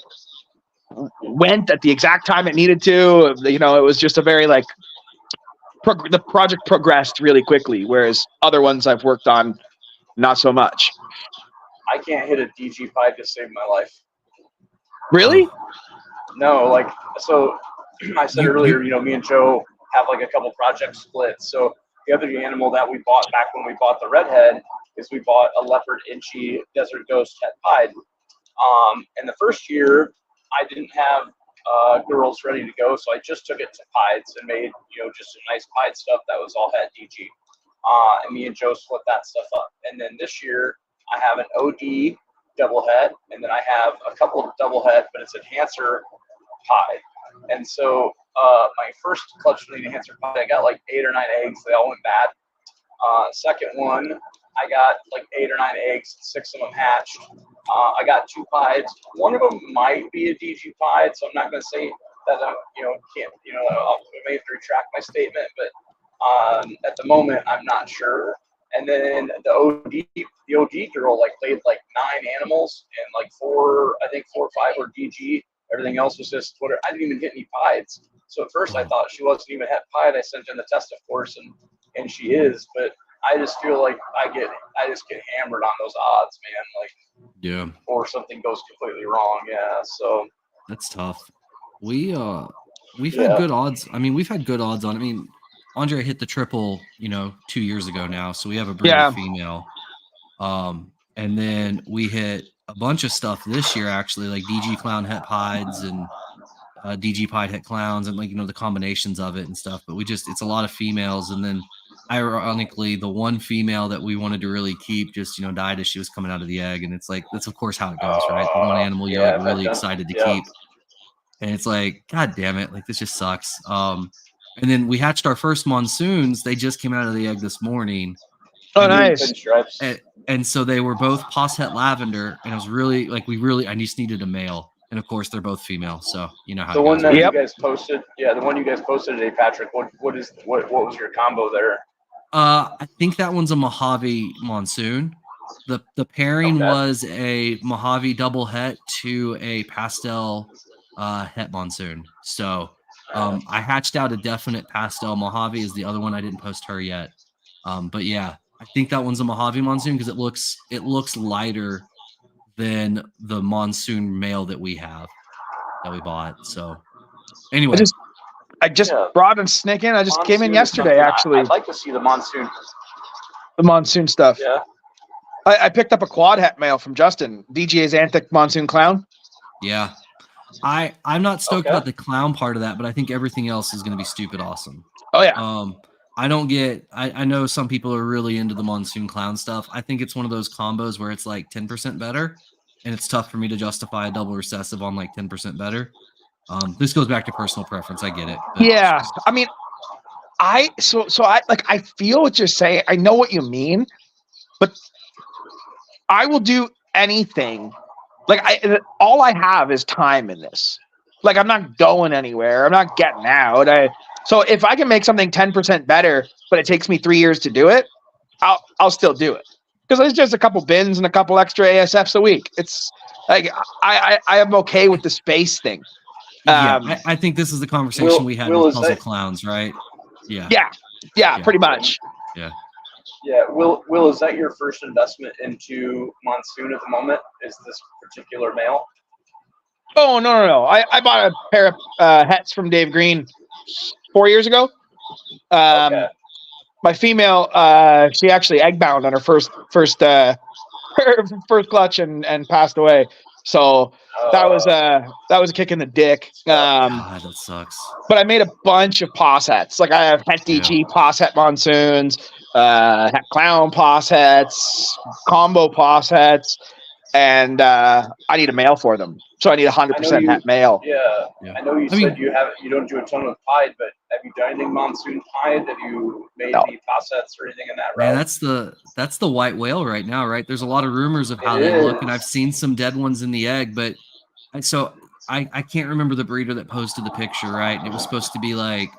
[SPEAKER 4] went at the exact time it needed to. It was just a very like the project progressed really quickly, whereas other ones I've worked on, not so much.
[SPEAKER 2] I can't hit a DG pied to save my life.
[SPEAKER 4] Really?
[SPEAKER 2] No, so I said earlier, me and Joe have like a couple projects split. So the other animal that we bought back when we bought the Redhead is we bought a leopard inchy Desert Ghost het pied. And the first year I didn't have girls ready to go, so I just took it to pieds and made, just some nice pied stuff that was all het DG. And me and Joe split that stuff up. And then this year I have an OD double het, and then I have a couple of double het, but it's enhancer pied. And so my first clutch fleet enhancer pied, I got like 8 or 9 eggs. They all went bad. Second one, I got like 8 or 9 eggs, 6 of them hatched. I got 2 pieds. One of them might be a DG pied, so I'm not going to say that I, may have to retract my statement, but at the moment I'm not sure. And then the OD girl laid like 9 animals, and like 4 or 5 were DG. Everything else was just Twitter. I didn't even hit any pieds. So at first I thought she wasn't even het pied. I sent in the test, of course, and she is, but I just feel like I just get hammered on those odds, man. Or something goes completely wrong. Yeah. So
[SPEAKER 1] that's tough. We've had good odds. I mean, we've had good odds on. I mean, Andre hit the triple, 2 years ago now. So we have a breeder female. And then we hit a bunch of stuff this year, actually, like DG clown het pieds and DG pied het clowns, and the combinations of it and stuff. But it's a lot of females. And then ironically, the one female that we wanted to really keep just, died as she was coming out of the egg. And it's like, that's of course how it goes, right? The one animal you're really excited to keep. And it's like, God damn it. Like, this just sucks. And then we hatched our first monsoons. They just came out of the egg this morning.
[SPEAKER 4] Oh, nice.
[SPEAKER 1] And so they were both pos het lavender. And it was really I just needed a male. And of course, they're both female. So, how
[SPEAKER 2] the one that you guys posted. Yeah. The one you guys posted today, Patrick, what was your combo there?
[SPEAKER 1] I think that one's a Mojave Monsoon. The pairing was a Mojave double het to a pastel het Monsoon. So I hatched out a definite pastel. Mojave is the other one. I didn't post her yet. But yeah, I think that one's a Mojave Monsoon because it looks lighter than the Monsoon male that we bought. So anyway.
[SPEAKER 4] I just brought a snake in. I just came in yesterday, actually.
[SPEAKER 2] I'd like to see the Monsoon.
[SPEAKER 4] The Monsoon stuff.
[SPEAKER 2] Yeah.
[SPEAKER 4] I picked up a quad het male from Justin. DGA's Anthic Monsoon Clown.
[SPEAKER 1] Yeah. I'm not stoked about the clown part of that, but I think everything else is going to be stupid awesome.
[SPEAKER 4] Oh, yeah.
[SPEAKER 1] I know some people are really into the Monsoon Clown stuff. I think it's one of those combos where it's like 10% better, and it's tough for me to justify a double recessive on like 10% better. This goes back to personal preference. I get it.
[SPEAKER 4] Yeah. I mean, I feel what you're saying. I know what you mean, but I will do anything. All I have is time in this. Like, I'm not going anywhere. I'm not getting out. So if I can make something 10% better, but it takes me 3 years to do it, I'll still do it. Because it's just a couple bins and a couple extra ASFs a week. It's like I am okay with the space thing.
[SPEAKER 1] I think this is the conversation we had with Puzzle Clowns, right? Yeah,
[SPEAKER 4] pretty much.
[SPEAKER 1] Yeah.
[SPEAKER 2] Will, is that your first investment into Monsoon at the moment? Is this particular male?
[SPEAKER 4] Oh, no. I bought a pair of hats from Dave Green 4 years ago. My female, she actually egg bound on her first clutch and passed away. So that was a kick in the dick.
[SPEAKER 1] God, that sucks.
[SPEAKER 4] But I made a bunch of pos hets. Like, I have het DG pos het Monsoons, het clown pos hets, combo pos hets, and I need a male for them. So I need 100% het male.
[SPEAKER 2] Yeah. I know you said you don't do a ton of pied, but have you done anything Monsoon pied? Have you made any pos hets or anything in that route?
[SPEAKER 1] Man, that's the white whale right now, right? There's a lot of rumors of how they look, and I've seen some dead ones in the egg, but I can't remember the breeder that posted the picture, right? And it was supposed to be like,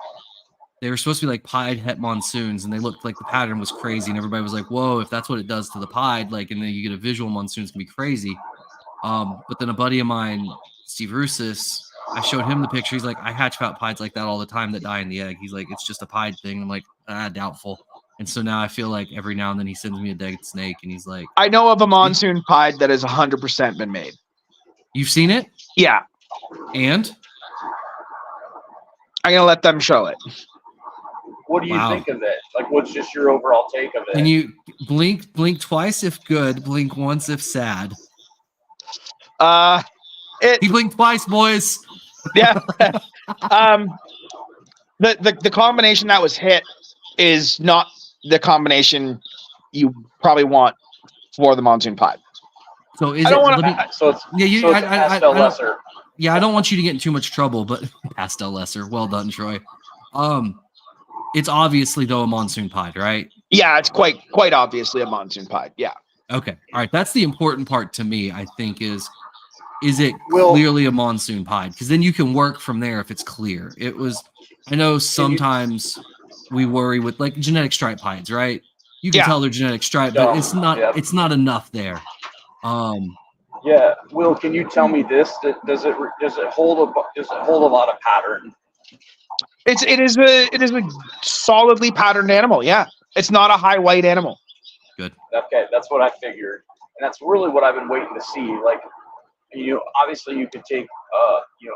[SPEAKER 1] they were supposed to be like pied het Monsoons, and they looked like the pattern was crazy, and everybody was like, whoa, if that's what it does to the pied, like, and then you get a visual Monsoon, it's gonna be crazy. But then a buddy of mine, Steve Russis, I showed him the picture. He's like, I hatch out pieds like that all the time that die in the egg. He's like, it's just a pied thing. I'm like, doubtful. And so now I feel like every now and then he sends me a dead snake, and he's like,
[SPEAKER 4] I know of a Monsoon pied that has 100% been made.
[SPEAKER 1] You've seen it?
[SPEAKER 4] Yeah.
[SPEAKER 1] And?
[SPEAKER 4] I'm going to let them show it.
[SPEAKER 2] What do you think of it? Like, what's just your overall take of it?
[SPEAKER 1] Can you blink twice if good, blink once if sad? He blinked twice, boys.
[SPEAKER 4] Yeah. The combination that was hit is not the combination you probably want for the Monsoon Pod.
[SPEAKER 1] So is
[SPEAKER 4] I don't
[SPEAKER 1] it?
[SPEAKER 4] wanna-
[SPEAKER 1] Let me,
[SPEAKER 2] So it's
[SPEAKER 1] yeah, you.
[SPEAKER 2] so it's a pastel lesser.
[SPEAKER 1] Yeah, I don't want you to get in too much trouble, but pastel lesser. Well done, Troy. It's obviously though a Monsoon Pod, right?
[SPEAKER 4] Yeah, it's quite obviously a Monsoon Pod. Yeah.
[SPEAKER 1] Okay. All right. That's the important part to me, I think, is it clearly a Monsoon Pod? Because then you can work from there if it's clear. It was, I know sometimes we worry with like genetic stripe hides, right? You can tell they're genetic stripe, but it's not enough there.
[SPEAKER 2] Yeah, Will, can you tell me this? Does it hold a lot of pattern?
[SPEAKER 4] It is a solidly patterned animal. Yeah, it's not a high white animal.
[SPEAKER 1] Good.
[SPEAKER 2] Okay, that's what I figured, and that's really what I've been waiting to see. Like, obviously you could take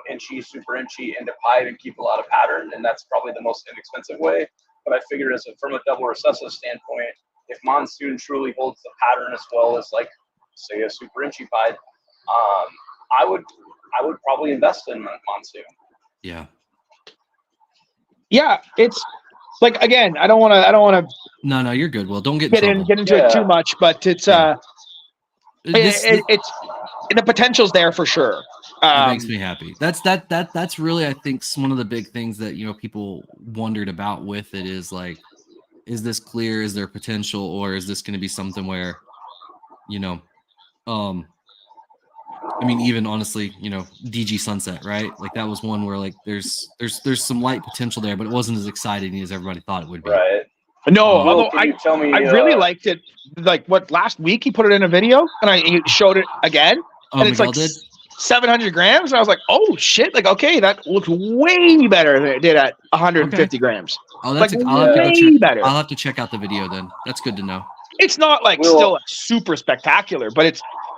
[SPEAKER 2] inchy, super inchy into pied and keep a lot of pattern, and that's probably the most inexpensive way. But I figured from a double recessive standpoint, if Monsoon truly holds the pattern as well as like say a super inchy pied, I would probably invest in Monsoon.
[SPEAKER 1] Yeah.
[SPEAKER 4] Yeah, it's like, again, I don't want to.
[SPEAKER 1] No, you're good. Well, don't get
[SPEAKER 4] into it too much, but it's it's the potential's there for sure.
[SPEAKER 1] It makes me happy. That's really, I think, one of the big things that people wondered about with it is like, is this clear? Is there potential, or is this going to be something where, I mean, even honestly, DG Sunset, right? Like that was one where like there's some light potential there, but it wasn't as exciting as everybody thought it would be.
[SPEAKER 2] Right.
[SPEAKER 4] No, although
[SPEAKER 2] I
[SPEAKER 4] really liked it. Like last week he put it in a video and he showed it again.
[SPEAKER 1] Oh,
[SPEAKER 4] and it's
[SPEAKER 1] Miguel
[SPEAKER 4] like
[SPEAKER 1] did?
[SPEAKER 4] 700 grams. And I was like, oh shit. Like, okay, that looks way better than it did at 150 grams.
[SPEAKER 1] Oh, that's
[SPEAKER 4] like
[SPEAKER 1] way
[SPEAKER 4] better.
[SPEAKER 1] I'll have to check out the video then. That's good to know.
[SPEAKER 4] It's not like still like super spectacular, but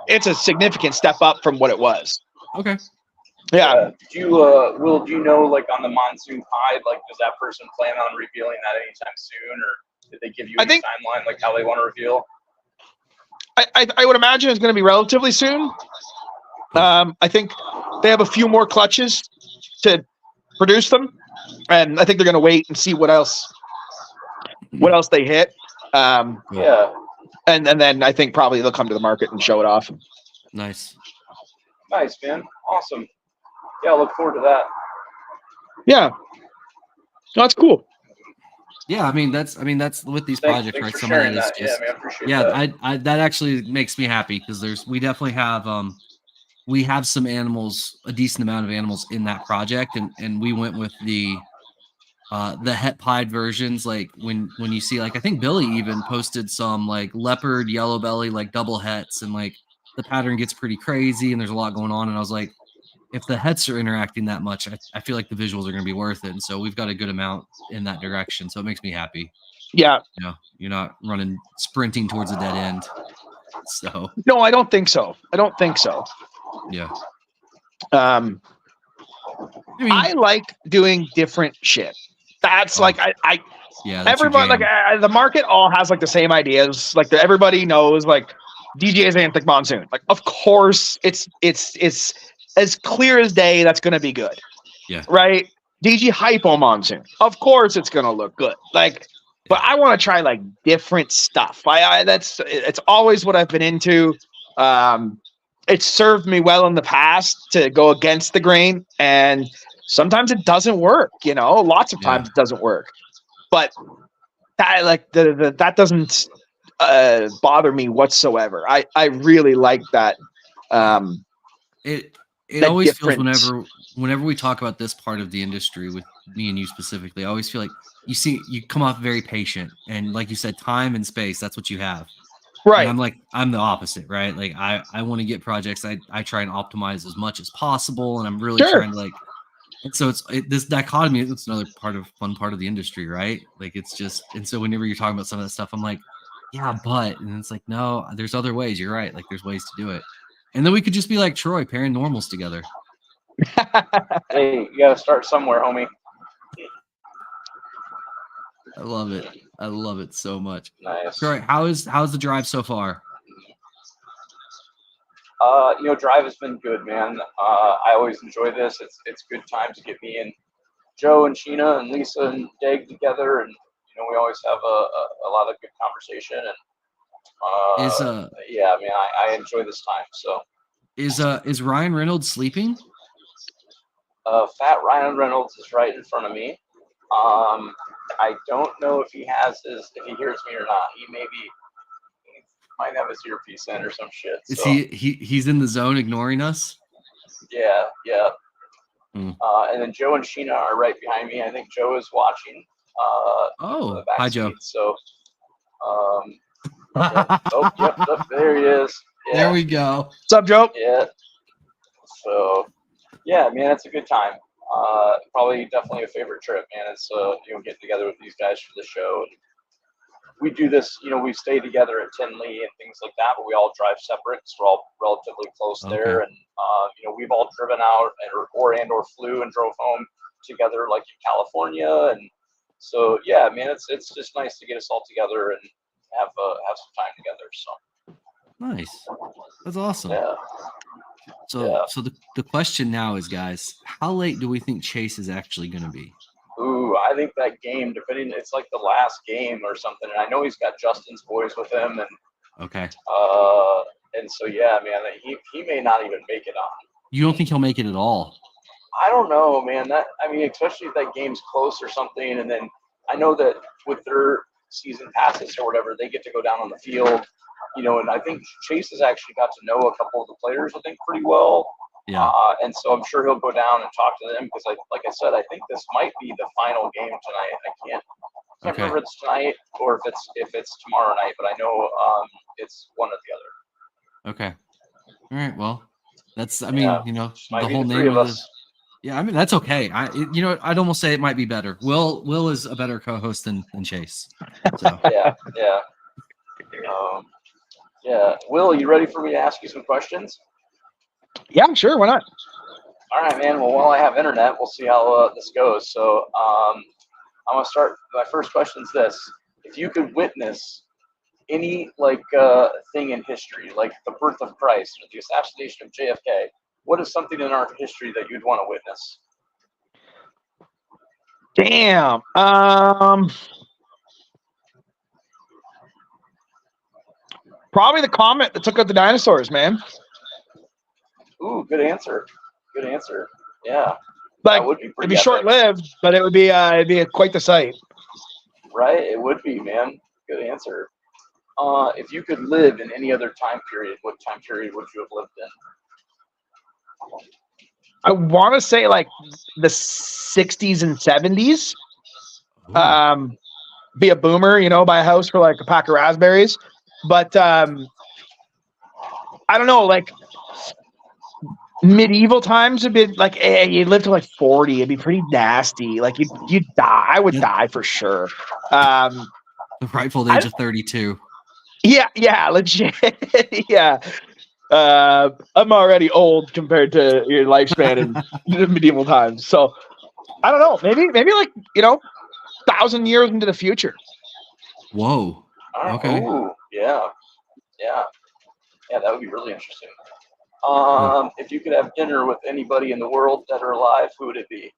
[SPEAKER 4] it's a significant step up from what it was.
[SPEAKER 1] Okay.
[SPEAKER 4] Yeah.
[SPEAKER 2] Do you like on the Monsoon Pied, like does that person plan on revealing that anytime soon, or did they give you a timeline like how they want to reveal?
[SPEAKER 4] I would imagine it's going to be relatively soon. I think they have a few more clutches to produce them, and I think they're going to wait and see what else they hit.
[SPEAKER 2] Yeah.
[SPEAKER 4] And then I think probably they'll come to the market and show it off.
[SPEAKER 1] Nice,
[SPEAKER 2] man. Awesome. Yeah, I look forward to that.
[SPEAKER 4] Yeah. No, that's cool.
[SPEAKER 1] Yeah, I mean that's with these projects, right? Some of it is just,
[SPEAKER 2] I appreciate that.
[SPEAKER 1] I that actually makes me happy because we definitely have some animals, a decent amount of animals in that project, and we went with the het pied versions. Like when you see, like I think Billy even posted some like leopard, yellow belly, like double hets, and like the pattern gets pretty crazy and there's a lot going on. And I was like, if the hets are interacting that much, I feel like the visuals are going to be worth it. And so we've got a good amount in that direction. So it makes me happy.
[SPEAKER 4] Yeah.
[SPEAKER 1] You're not sprinting towards a dead end. So
[SPEAKER 4] no, I don't think so.
[SPEAKER 1] Yeah.
[SPEAKER 4] I mean, I like doing different shit. That's like everybody like the market all has like the same ideas. Like everybody knows like DJ's Anthic Monsoon. Like of course it's as clear as day that's going to be good.
[SPEAKER 1] Yeah.
[SPEAKER 4] Right? DG Hypo Monsoon. Of course it's going to look good. Like but I want to try like different stuff. It's always what I've been into. It's served me well in the past to go against the grain, and sometimes it doesn't work, lots of times it doesn't work, but that like that doesn't bother me whatsoever. I really like that.
[SPEAKER 1] It always feels whenever we talk about this part of the industry with me and you specifically, I always feel like you come off very patient, and like you said, time and space, that's what you have.
[SPEAKER 4] Right.
[SPEAKER 1] And I'm the opposite, right? Like I want to get projects. I try and optimize as much as possible, and I'm really trying to and so this dichotomy. It's another fun part of the industry, right? Like it's just, and so whenever you're talking about some of that stuff, I'm like, yeah, and it's like, no, there's other ways. You're right. Like there's ways to do it, and then we could just be like Troy, pairing normals together.
[SPEAKER 2] Hey, you got to start somewhere, homie.
[SPEAKER 1] I love it. I love it so much.
[SPEAKER 2] Nice.
[SPEAKER 1] Troy, how's the drive so far?
[SPEAKER 2] Drive has been good, man. I always enjoy this. It's good time to get me and Joe and Sheena and Lisa and Dag together, and we always have a lot of good conversation. And yeah, man, I enjoy this time. So
[SPEAKER 1] is Ryan Reynolds sleeping?
[SPEAKER 2] Fat Ryan Reynolds is right in front of me. I don't know if he hears me or not. He might have his earpiece in or some shit.
[SPEAKER 1] Is he's in the zone ignoring us?
[SPEAKER 2] Yeah. And then Joe and Sheena are right behind me. I think Joe is watching.
[SPEAKER 1] Hi, Joe.
[SPEAKER 2] So, yep, there he is. Yeah.
[SPEAKER 1] There we go.
[SPEAKER 4] What's up, Joe?
[SPEAKER 2] Yeah. So, yeah, man, it's a good time. Probably definitely a favorite trip, man. It's getting together with these guys for the show. And we do this, we stay together at Tinley and things like that, but we all drive separate, so we're all relatively close there. And we've all driven out or flew and drove home together, like in California. And so, yeah, man, it's just nice to get us all together and have some time together. So
[SPEAKER 1] nice. That's awesome.
[SPEAKER 2] Yeah.
[SPEAKER 1] So the question now is, guys, how late do we think Chaise is actually going to be?
[SPEAKER 2] Ooh, I think that game, it's like the last game or something. And I know he's got Justin's boys with him, and
[SPEAKER 1] okay.
[SPEAKER 2] And so yeah, man, he may not even make it on.
[SPEAKER 1] You don't think he'll make it at all?
[SPEAKER 2] I don't know, man. Especially if that game's close or something, and then I know that with their season passes or whatever, they get to go down on the field, and I think Chaise has actually got to know a couple of the players, I think, pretty well.
[SPEAKER 1] Yeah.
[SPEAKER 2] And so I'm sure he'll go down and talk to them because, like I said, I think this might be the final game tonight. I can't remember if it's tonight or if it's tomorrow night, but I know it's one or the other.
[SPEAKER 1] Okay. All right. Well, that's the whole name
[SPEAKER 2] of us.
[SPEAKER 1] Yeah, that's okay. I'd almost say it might be better. Will is a better co-host than Chaise. So.
[SPEAKER 2] Yeah. Yeah. Will, you ready for me to ask you some questions?
[SPEAKER 4] Yeah, sure. Why not?
[SPEAKER 2] All right, man. Well, while I have internet, we'll see how this goes. So I'm going to start. My first question is this. If you could witness any thing in history, like the birth of Christ or the assassination of JFK, what is something in our history that you'd want to witness?
[SPEAKER 4] Damn. Probably the comet that took out the dinosaurs, man.
[SPEAKER 2] Ooh, good answer. Yeah.
[SPEAKER 4] Like,
[SPEAKER 2] it'd
[SPEAKER 4] be short-lived, but it'd be quite the sight.
[SPEAKER 2] Right, it would be, man. Good answer. If you could live in any other time period, what time period would you have lived in?
[SPEAKER 4] I want to say like the 60s and 70s. Be a boomer, buy a house for like a pack of raspberries. But I don't know, like medieval times would be like, you live to like 40, it'd be pretty nasty. Like you'd die. I would die for sure.
[SPEAKER 1] The rightful age of 32.
[SPEAKER 4] Yeah, legit. Yeah. I'm already old compared to your lifespan in medieval times. So I don't know. Maybe like 1,000 years into the future.
[SPEAKER 1] Whoa. Okay.
[SPEAKER 2] Ooh, yeah, that would be really interesting. If you could have dinner with anybody in the world, dead or alive, who would it be?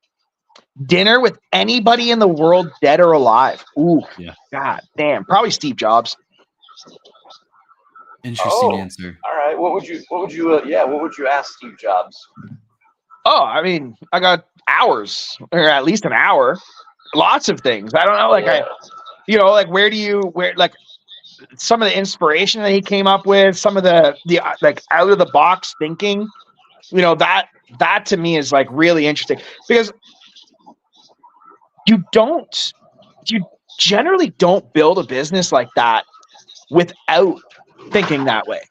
[SPEAKER 4] Dinner with anybody in the world, dead or alive? Ooh,
[SPEAKER 1] yeah.
[SPEAKER 4] God damn. Probably Steve Jobs.
[SPEAKER 1] Interesting answer.
[SPEAKER 2] All right. What would you ask Steve Jobs?
[SPEAKER 4] Oh, I mean, I got hours, or at least an hour. Lots of things. I don't know, like some of the inspiration that he came up with, some of the like out of the box thinking, that to me is like really interesting because you generally don't build a business like that without thinking that way.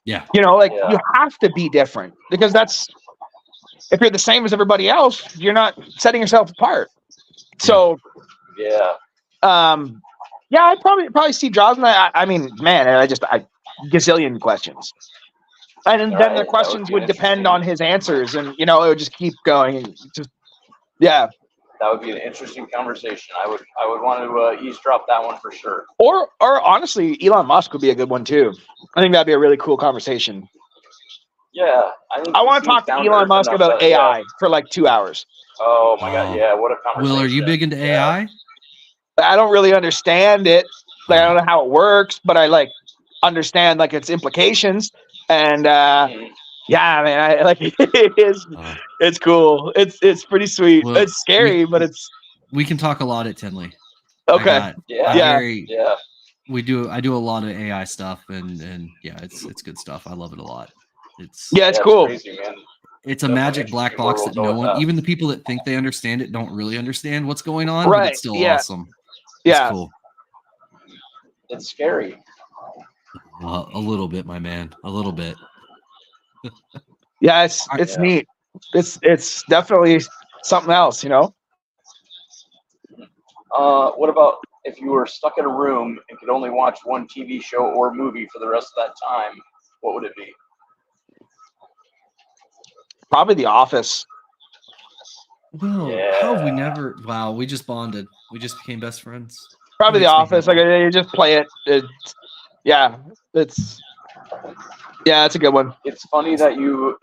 [SPEAKER 1] Yeah.
[SPEAKER 4] You have to be different because if you're the same as everybody else, you're not setting yourself apart. So I'd probably Steve Jobs. And I mean, man, I gazillion questions. And then the questions would depend on his answers, and it would just keep going. And
[SPEAKER 2] that would be an interesting conversation. I would want to eavesdrop that one for sure.
[SPEAKER 4] Or honestly, Elon Musk would be a good one too. I think that'd be a really cool conversation.
[SPEAKER 2] Yeah,
[SPEAKER 4] I want to talk to Elon Musk about AI for like 2 hours.
[SPEAKER 2] Oh my god, yeah, what a conversation.
[SPEAKER 1] Will, are you big into AI?
[SPEAKER 4] I don't really understand it. Like, I don't know how it works, but I like understand like its implications. And yeah, man, I like it's cool. It's pretty sweet. Well, it's scary, but it's.
[SPEAKER 1] We can talk a lot at Tinley.
[SPEAKER 4] Okay.
[SPEAKER 2] Yeah.
[SPEAKER 1] I do a lot of AI stuff, and yeah, it's good stuff. I love it a lot. It's
[SPEAKER 4] cool.
[SPEAKER 2] It's crazy, man.
[SPEAKER 1] It's a magic black box that no one, even the people that think they understand it, don't really understand what's going on.
[SPEAKER 4] Right.
[SPEAKER 1] But it's still awesome.
[SPEAKER 4] It's
[SPEAKER 1] cool.
[SPEAKER 2] It's scary.
[SPEAKER 1] A little bit, my man. A little bit.
[SPEAKER 4] Yeah, it's neat. It's definitely something else, you know.
[SPEAKER 2] What about if you were stuck in a room and could only watch one TV show or movie for the rest of that time? What would it be?
[SPEAKER 4] Probably The Office.
[SPEAKER 1] Well, how have we never? Wow, we just bonded. We just became best friends.
[SPEAKER 4] Probably The Office. Like, you just play it. It's a good one.
[SPEAKER 2] It's funny that you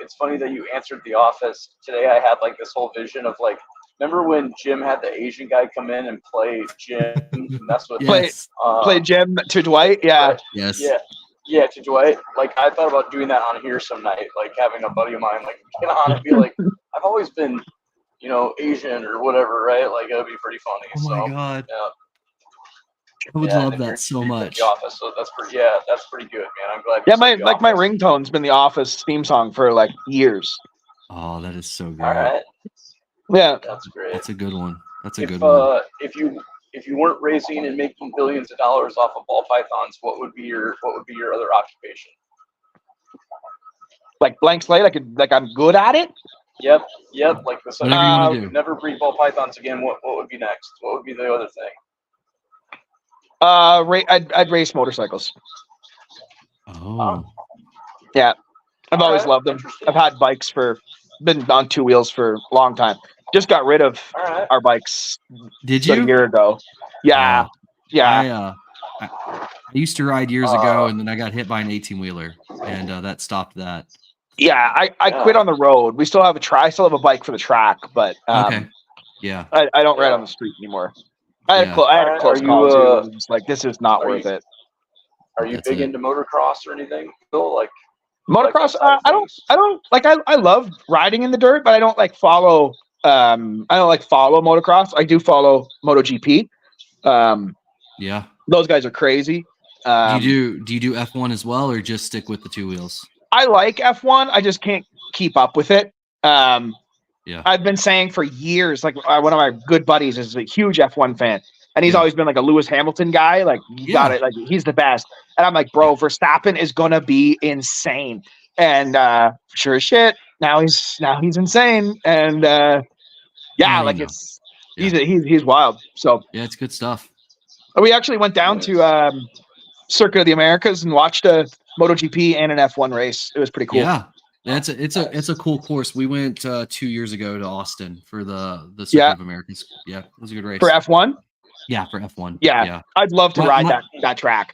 [SPEAKER 2] answered The Office. Today I had like this whole vision of like, remember when Jim had the Asian guy come in and play Jim, mess with
[SPEAKER 4] play Jim to Dwight? Yeah.
[SPEAKER 2] Right.
[SPEAKER 1] Yes.
[SPEAKER 2] Yeah, to Dwight. Like, I thought about doing that on here some night, like having a buddy of mine like get on and be like, I've always been, Asian or whatever, right? Like, it'd be pretty funny.
[SPEAKER 1] Oh my god.
[SPEAKER 2] Yeah.
[SPEAKER 1] I would love that so much.
[SPEAKER 2] The Office, so that's pretty good, man. I'm glad.
[SPEAKER 4] Yeah, my ringtone's been The Office theme song for like years.
[SPEAKER 1] Oh, that is so good.
[SPEAKER 2] All right.
[SPEAKER 4] Yeah,
[SPEAKER 2] that's great.
[SPEAKER 1] That's a good one. That's a good one.
[SPEAKER 2] If you weren't raising and making billions of dollars off of ball pythons, what would be your other occupation?
[SPEAKER 4] Like blank slate, like I'm good at it.
[SPEAKER 2] Yep. Like this.
[SPEAKER 1] Whatever you want to do.
[SPEAKER 2] Never breed ball pythons again. What would be next? What would be the other thing?
[SPEAKER 4] I'd race motorcycles.
[SPEAKER 1] Oh.
[SPEAKER 4] Yeah, I've always loved them. I've had bikes been on 2 wheels for a long time. Just got rid of our bikes.
[SPEAKER 1] Did you?
[SPEAKER 4] A year ago. Yeah. Yeah.
[SPEAKER 1] I used to ride years ago, and then I got hit by an 18-wheeler, and that stopped that.
[SPEAKER 4] Yeah, I quit on the road. We still have I still have a bike for the track, but
[SPEAKER 1] okay. Yeah.
[SPEAKER 4] I don't ride on the street anymore. I had a close call too. It's like, this is not worth it.
[SPEAKER 2] Are you big into motocross or anything, Bill? Like
[SPEAKER 4] motocross? I don't like. I love riding in the dirt, but I don't like follow. I don't like follow motocross. I do follow MotoGP.
[SPEAKER 1] Yeah.
[SPEAKER 4] Those guys are crazy.
[SPEAKER 1] Do you do F1 as well, or just stick with the 2 wheels?
[SPEAKER 4] I like F1. I just can't keep up with it.
[SPEAKER 1] Yeah.
[SPEAKER 4] I've been saying for years, like one of my good buddies is a huge F1 fan, and he's always been like a Lewis Hamilton guy. Like, you got it. Like, he's the best. And I'm like, bro, Verstappen is gonna be insane. And sure as shit, now he's insane. And he's wild. So
[SPEAKER 1] yeah, it's good stuff.
[SPEAKER 4] We actually went down to Circuit of the Americas and watched a MotoGP and an F1 race. It was pretty cool.
[SPEAKER 1] Yeah. It's a cool course. We went 2 years ago to Austin for the Circuit of Americas. Yeah, it was a good race.
[SPEAKER 4] For F1?
[SPEAKER 1] Yeah, for F1.
[SPEAKER 4] Yeah. I'd love to ride that track.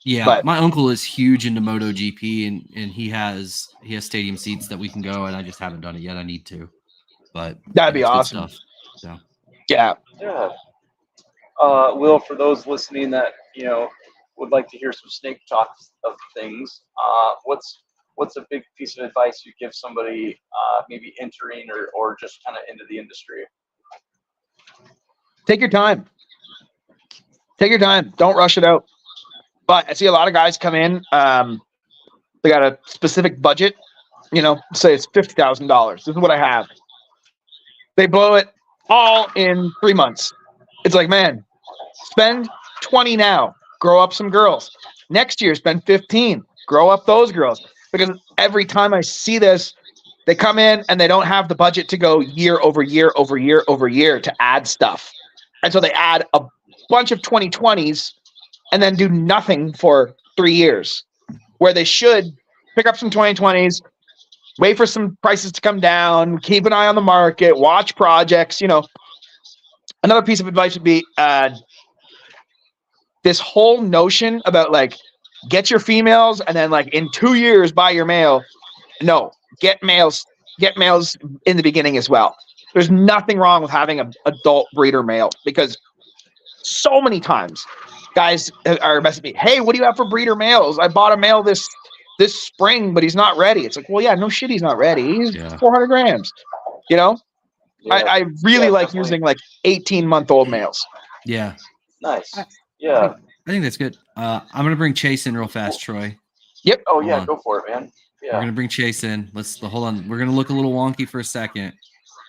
[SPEAKER 1] Yeah, but my uncle is huge into MotoGP, and he has stadium seats that we can go, and I just haven't done it yet. I need to. But
[SPEAKER 4] that'd be awesome.
[SPEAKER 1] So.
[SPEAKER 2] Yeah. Will, for those listening that would like to hear some snake talk of things, what's a big piece of advice you give somebody maybe entering or just kind of into the industry?
[SPEAKER 4] Take your time. Don't rush it out. But I see a lot of guys come in. They got a specific budget. Say it's $50,000. This is what I have. They blow it all in 3 months. It's like, man, spend 20 now. Grow up some girls. Next year, spend 15. Grow up those girls. Because every time I see this, they come in and they don't have the budget to go year over year over year over year to add stuff. And so they add a bunch of 2020s and then do nothing for 3 years, where they should pick up some 2020s, wait for some prices to come down, keep an eye on the market, watch projects. Another piece of advice would be this whole notion about like, get your females and then like in 2 years buy your male. No, get males in the beginning as well. There's nothing wrong with having an adult breeder male, because so many times guys are messaging me, hey, what do you have for breeder males? I bought a male this spring, but he's not ready. It's like, well, yeah, no shit, he's not ready. He's 400 grams. You know, I really like definitely using like 18-month-old males.
[SPEAKER 1] Yeah.
[SPEAKER 2] Nice. Yeah.
[SPEAKER 1] I think that's good. I'm gonna bring Chaise in real fast, Troy.
[SPEAKER 4] Yep.
[SPEAKER 2] Oh yeah, go for it, man. Yeah.
[SPEAKER 1] We're gonna bring Chaise in. Hold on. We're gonna look a little wonky for a second.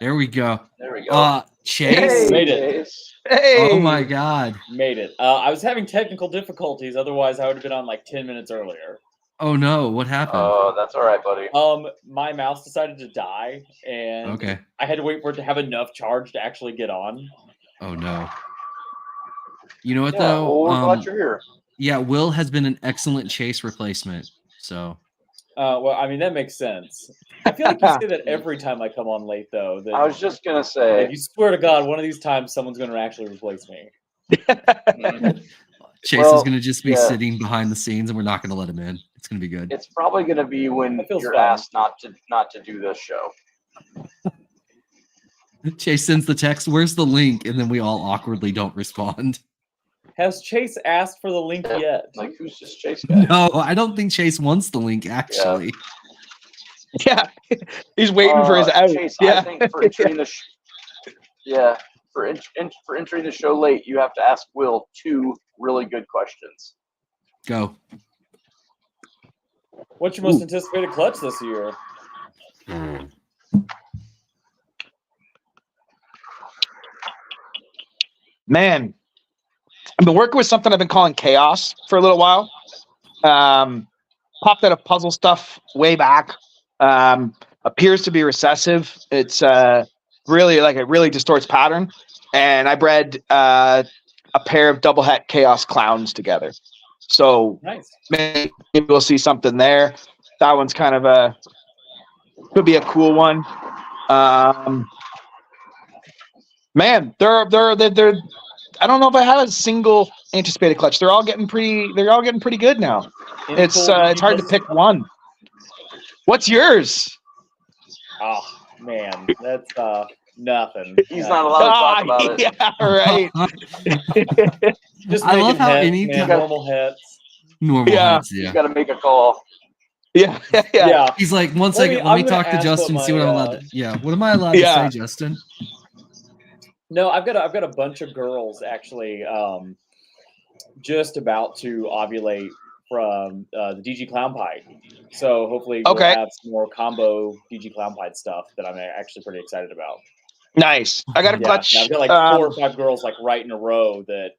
[SPEAKER 1] There we go.
[SPEAKER 2] There we go.
[SPEAKER 1] Chaise.
[SPEAKER 5] Made it.
[SPEAKER 4] Hey.
[SPEAKER 1] Oh my God.
[SPEAKER 5] Made it. I was having technical difficulties. Otherwise, I would have been on like 10 minutes earlier.
[SPEAKER 1] Oh no, what happened?
[SPEAKER 2] Oh, that's all right, buddy.
[SPEAKER 5] My mouse decided to die, and I had to wait for it to have enough charge to actually get on.
[SPEAKER 1] Oh no. You know what though?
[SPEAKER 2] Well, we're glad you're here.
[SPEAKER 1] Yeah, Will has been an excellent Chaise replacement. So.
[SPEAKER 5] Well, I mean, that makes sense. I feel like you say that every time I come on late, though. That,
[SPEAKER 2] I was just gonna say.
[SPEAKER 5] Like, you swear to God, one of these times someone's going to actually replace me.
[SPEAKER 1] Chaise is going to just be sitting behind the scenes, and we're not going to let him in. It's going to be good.
[SPEAKER 2] It's probably going to be when you're asked not to do this show.
[SPEAKER 1] Chaise sends the text, "Where's the link?" And then we all awkwardly don't respond.
[SPEAKER 5] Has Chaise asked for the link yet?
[SPEAKER 2] Like, who's this Chaise guy?
[SPEAKER 1] No, I don't think Chaise wants the link, actually.
[SPEAKER 4] Yeah. He's waiting for his out.
[SPEAKER 2] Chaise, I think for entering the for entering the show late, you have to ask Will 2 really good questions.
[SPEAKER 1] Go.
[SPEAKER 5] What's your most anticipated clutch this year?
[SPEAKER 4] Man, I've been working with something I've been calling chaos for a little while. Popped out of puzzle stuff way back. Appears to be recessive. It's really like it really distorts pattern. And I bred a pair of double het chaos clowns together. So
[SPEAKER 5] nice.
[SPEAKER 4] Maybe we'll see something there. That one's kind of could be a cool one. Man, they're I don't know if I have a single anticipated clutch. They're all getting pretty good now. It's hard to pick one. What's yours?
[SPEAKER 5] Oh man, that's nothing.
[SPEAKER 2] He's not allowed to talk about it.
[SPEAKER 4] Yeah, right.
[SPEAKER 5] Just
[SPEAKER 1] I love how
[SPEAKER 5] anytime normal hits.
[SPEAKER 1] Normal hits, yeah.
[SPEAKER 2] You got to make a call.
[SPEAKER 4] Yeah.
[SPEAKER 1] He's like, one second, let me talk to Justin and see what I'm allowed to. Yeah, what am I allowed to say, Justin?
[SPEAKER 5] No, I've got a bunch of girls actually, just about to ovulate from the DG Clown Pied. So hopefully we'll have some more combo DG Clown Pied stuff that I'm actually pretty excited about.
[SPEAKER 4] Nice. I got a clutch.
[SPEAKER 5] I've got like 4 or 5 girls like right in a row that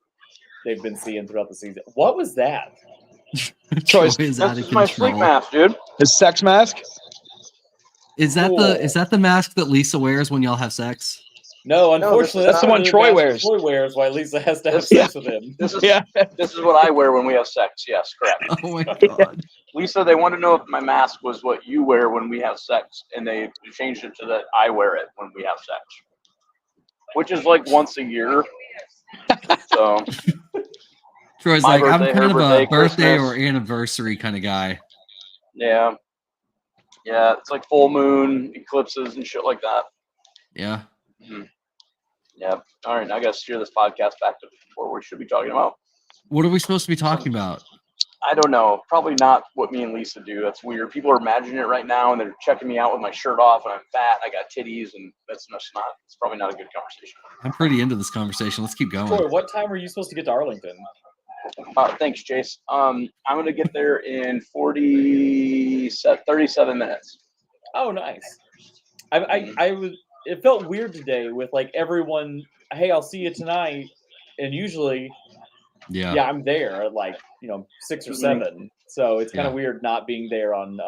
[SPEAKER 5] they've been seeing throughout the season. What was that?
[SPEAKER 4] Choice.
[SPEAKER 1] Is
[SPEAKER 2] out of my sleep mask, dude.
[SPEAKER 4] His sex mask.
[SPEAKER 1] Is that the mask that Lisa wears when y'all have sex?
[SPEAKER 5] No, unfortunately,
[SPEAKER 4] that's the one Troy wears.
[SPEAKER 5] Troy wears while Lisa has to have sex with him.
[SPEAKER 2] This is what I wear when we have sex. Yes, correct.
[SPEAKER 1] Oh my God.
[SPEAKER 2] Lisa, they want to know if my mask was what you wear when we have sex, and they changed it to that I wear it when we have sex, which is like once a year. So
[SPEAKER 1] Troy's like, I'm kind of a birthday or anniversary kind of guy.
[SPEAKER 2] Yeah. Yeah, it's like full moon, eclipses, and shit like that.
[SPEAKER 1] Yeah.
[SPEAKER 2] Mm-hmm. Yeah. All right, now I got to steer this podcast back to what we should be talking about.
[SPEAKER 1] What are we supposed to be talking about?
[SPEAKER 2] I don't know. Probably not what me and Lisa do. That's weird. People are imagining it right now, and they're checking me out with my shirt off, and I'm fat, and I got titties, and that's just not. It's probably not a good conversation.
[SPEAKER 1] I'm pretty into this conversation. Let's keep going.
[SPEAKER 5] Troy, what time are you supposed to get to Arlington?
[SPEAKER 2] Thanks, Chase. I'm going to get there in 37 minutes.
[SPEAKER 5] Oh, nice. I was. It felt weird today with like everyone. Hey, I'll see you tonight, and usually, I'm there at like 6 or 7. So it's kind of weird not being there on